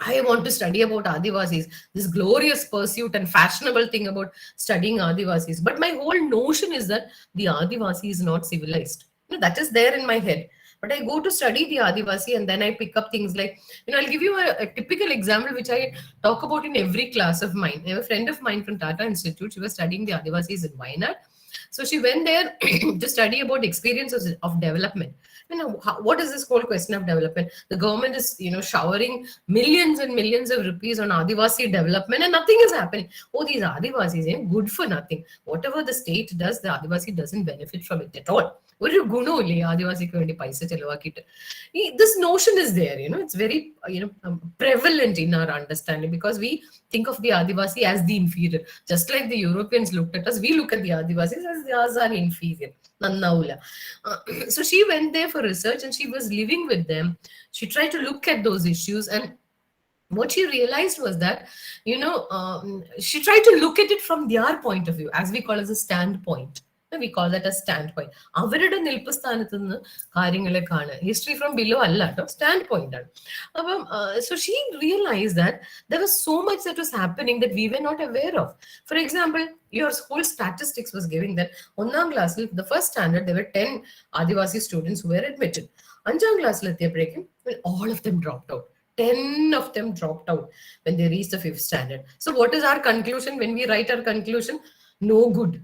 Speaker 2: I want to study about Adivasis, this glorious pursuit and fashionable thing about studying Adivasis. But my whole notion is that the Adivasi is not civilized. That is there in my head. But I go to study the Adivasi and then I pick up things like, I'll give you a typical example which I talk about in every class of mine. I have a friend of mine from Tata Institute. She was studying the Adivasis in Wayanad. So she went there to study about experiences of development. What is this whole question of development? The government is, showering millions and millions of rupees on Adivasi development and nothing is happening. Oh, these Adivasis, good for nothing. Whatever the state does, the Adivasi doesn't benefit from it at all. ഒരു ഗുണമില്ലേ ആദിവാസിക്ക് വേണ്ടി പൈസ ചെലവാക്കിയിട്ട്. This notion is there, it's very prevalent in our understanding, because we think of the Adivasi as the inferior. Just like the Europeans looked at us, we look at the Adivasis as an inferior. So she went there for research and she was living with them. She tried to look at those issues, and what she realized was that, she tried to look at it from their point of view, as we call as a standpoint. We call that a standpoint. അവരുടെ നിൽപ്പ് സ്ഥാനത്ത് നിന്ന് കാര്യങ്ങളെ കാണുക. History from below അല്ല കേട്ടോ, standpoint ആണ്. അപ്പം so she realized that there was so much that was happening that we were not aware of. For example, your whole statistics was giving that ഒന്നാം ക്ലാസ്സിൽ, the first standard, there were 10 Adivasi students who were admitted. അഞ്ചാം ക്ലാസ്സിൽ എത്തിയപ്പോഴേക്കും all of them dropped out. 10 of them dropped out when they reached the 5th standard. So what is our conclusion when we write our conclusion? No good.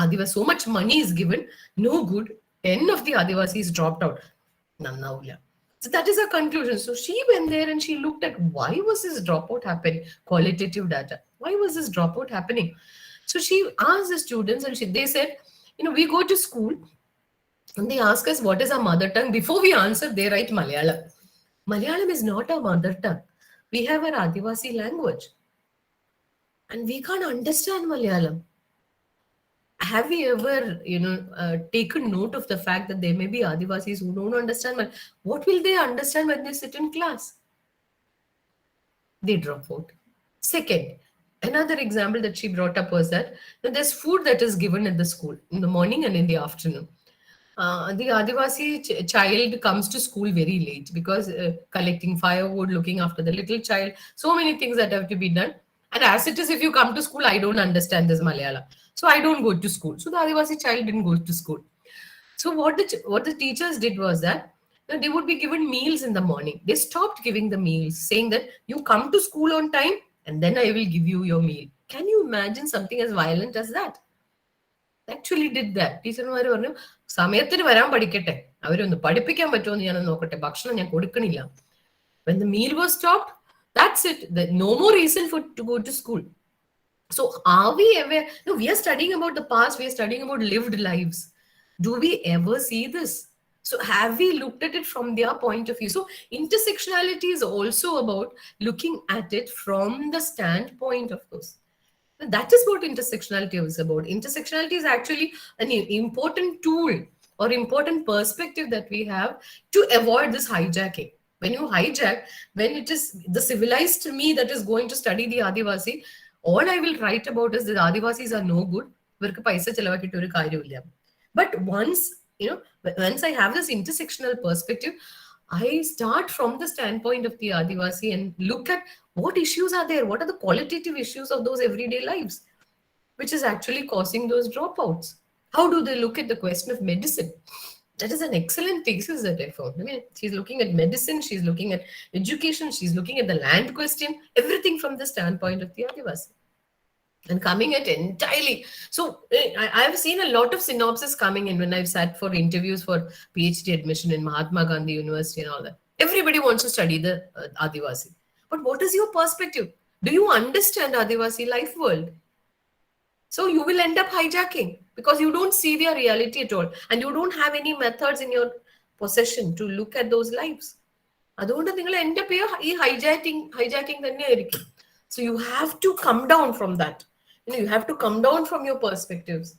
Speaker 2: Adivasi, so much money is given, no good. 10 of the Adivasis dropped out. Nannavula. So that is a conclusion. So she went there and she looked at why was this dropout happening? Qualitative data. Why was this dropout happening? So she asked the students and they said, we go to school and they ask us what is our mother tongue. Before we answer, they write Malayalam. Malayalam is not our mother tongue. We have our Adivasi language. And we can't understand Malayalam. Have we ever, taken note of the fact that there may be Adivasis who don't understand? What will they understand when they sit in class? They drop out. Second, another example that she brought up was that there's food that is given at the school in the morning and in the afternoon. The Adivasi child comes to school very late because collecting firewood, looking after the little child, so many things that have to be done. And as it is, if you come to school, I don't understand this Malayalam, so I don't go to school. So the Adivasi child didn't go to school. So what the teachers did was that they would be given meals in the morning. They stopped giving the meals, saying that you come to school on time and then I will give you your meal. Can you imagine something as violent as that? Actually did that. ടീച്ചർമാർ പറഞ്ഞു, സമയത്തിന് വരാൻ പഠിക്കട്ടെ, അവരൊന്ന് പഠിപ്പിക്കാൻ പറ്റുമോ ഞാൻ നോക്കട്ടെ, ഭക്ഷണം ഞാൻ കൊടുക്കണില്ല. When the meal was stopped, that's it. No more reason to go to school. So are we aware? No, we are studying about the past. We are studying about lived lives. Do we ever see this? So have we looked at it from their point of view? So intersectionality is also about looking at it from the standpoint of those. That is what intersectionality is about. Intersectionality is actually an important tool or important perspective that we have to avoid this hijacking. When you hijack, when it is the civilized me that is going to study the Adivasi, all I will write about is the Adivasis are no good. But once I have this intersectional perspective, I start from the standpoint of the Adivasi and look at what issues are there, what are the qualitative issues of those everyday lives, which is actually causing those dropouts. How do they look at the question of medicine? That is an excellent thesis that I found. She's looking at medicine, she's looking at education, she's looking at the land question, everything from the standpoint of the Adivasi. And coming at entirely. So I've seen a lot of synopsis coming in when I've sat for interviews for PhD admission in Mahatma Gandhi University and all that. Everybody wants to study the Adivasi. But what is your perspective? Do you understand Adivasi life world? So you will end up hijacking because you don't see their reality at all. And you don't have any methods in your possession to look at those lives. അതുകൊണ്ട് നിങ്ങൾ എൻ്റെ പേര് ഈ hijacking തന്നെയായിരിക്കും. So you have to come down from that. You have to come down from your perspectives.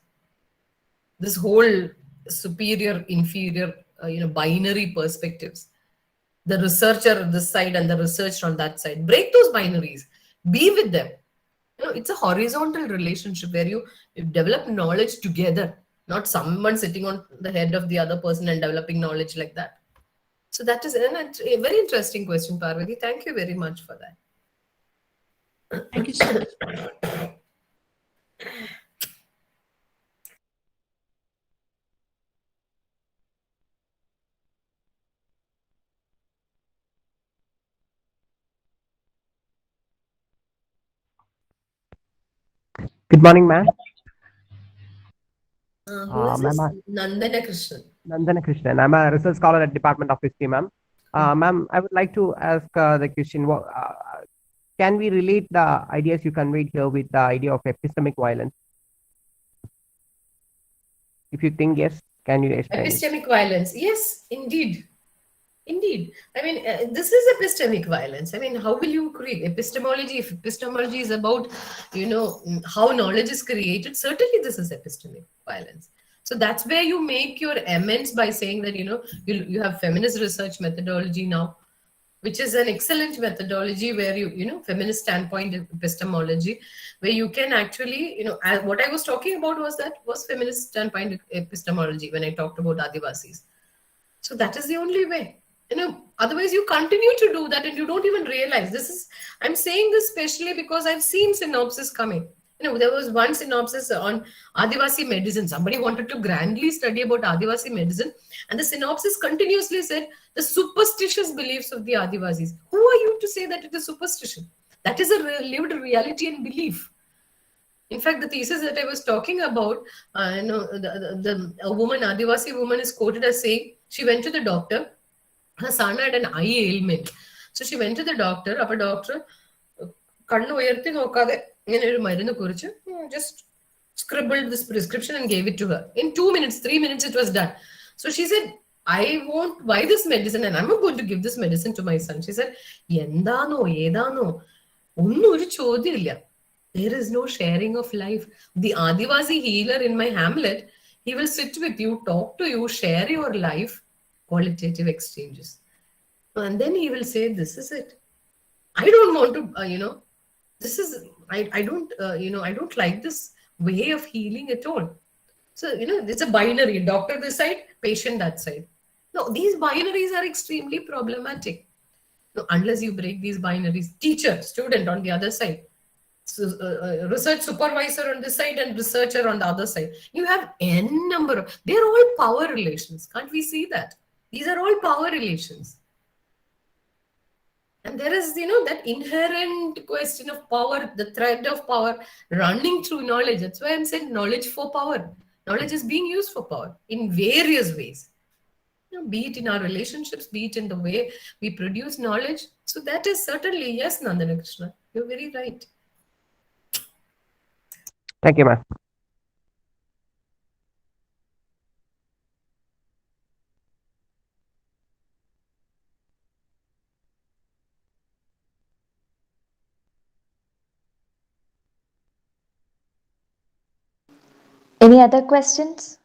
Speaker 2: This whole superior, inferior, binary perspectives. The researcher on this side and the researcher on that side. Break those binaries. Be with them. It's a horizontal relationship where you develop knowledge together, not someone sitting on the head of the other person and developing knowledge like that. So that is a very interesting question, Parvati. Thank you very much for that.
Speaker 4: Thank you so much.
Speaker 5: Good morning, ma'am.
Speaker 2: Who is this? Nandana Krishnan.
Speaker 5: Nandana Krishnan. I'm a research scholar at Department of History, ma'am. Ma'am, I would like to ask the question, can we relate the ideas you conveyed here with the idea of epistemic violence? If you think yes, can you explain?
Speaker 2: Epistemic violence. Yes, indeed. Indeed. I mean, this is epistemic violence. I mean, how will you create epistemology? If epistemology is about, how knowledge is created, certainly this is epistemic violence. So that's where you make your amends by saying that, you have feminist research methodology now, which is an excellent methodology where feminist standpoint epistemology, where you can actually, what I was talking about was feminist standpoint epistemology when I talked about Adivasis. So that is the only way. Otherwise you continue to do that and you don't even realize I'm saying this especially because I've seen synopsis coming. There was one synopsis on Adivasi medicine. Somebody wanted to grandly study about Adivasi medicine, and the synopsis continuously said the superstitious beliefs of the Adivasis. Who are you to say that it is superstition? That is a lived reality and belief. In fact, the thesis that I was talking about, a woman, Adivasi woman, is quoted as saying she went to the doctor. Her son had an eye ailment. So she went to the doctor. Appa doctor just scribbled this prescription and gave it to her. In 2 minutes, 3 minutes, it was done. So she said, I won't buy this medicine and I'm not going to give this medicine to my son. She said, Yendano, Edano, there is no sharing of life. The Adivasi healer in my hamlet, he will sit with you, talk to you, share your life, qualitative exchanges. And then he will say, this is it. I don't want to, I don't like this way of healing at all. So, it's a binary, doctor this side, patient that side. No, these binaries are extremely problematic. No, unless you break these binaries, teacher, student on the other side. So, research supervisor on this side and researcher on the other side. You have n number of, they're all power relations. Can't we see that? These are all power relations. And there is, that inherent question of power, the thread of power running through knowledge. That's why I'm saying knowledge for power. Knowledge is being used for power in various ways. Be it in our relationships, be it in the way we produce knowledge. So that is certainly, yes, Nandana Krishna, you're very right.
Speaker 5: Thank you, ma'am.
Speaker 1: Any other questions?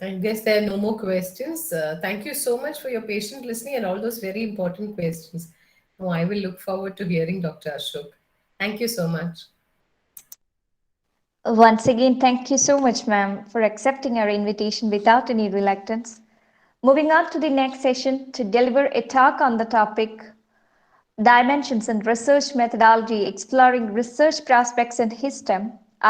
Speaker 2: I guess there are no more questions. Thank you so much for your patient listening and all those very important questions. Now, I will look forward to hearing Dr. Ashok. Thank you so much.
Speaker 1: Once again, thank you so much, ma'am, for accepting our invitation without any reluctance. Moving on to the next session to deliver a talk on the topic Dimensions and Research Methodology, Exploring Research Prospects in HISTEM.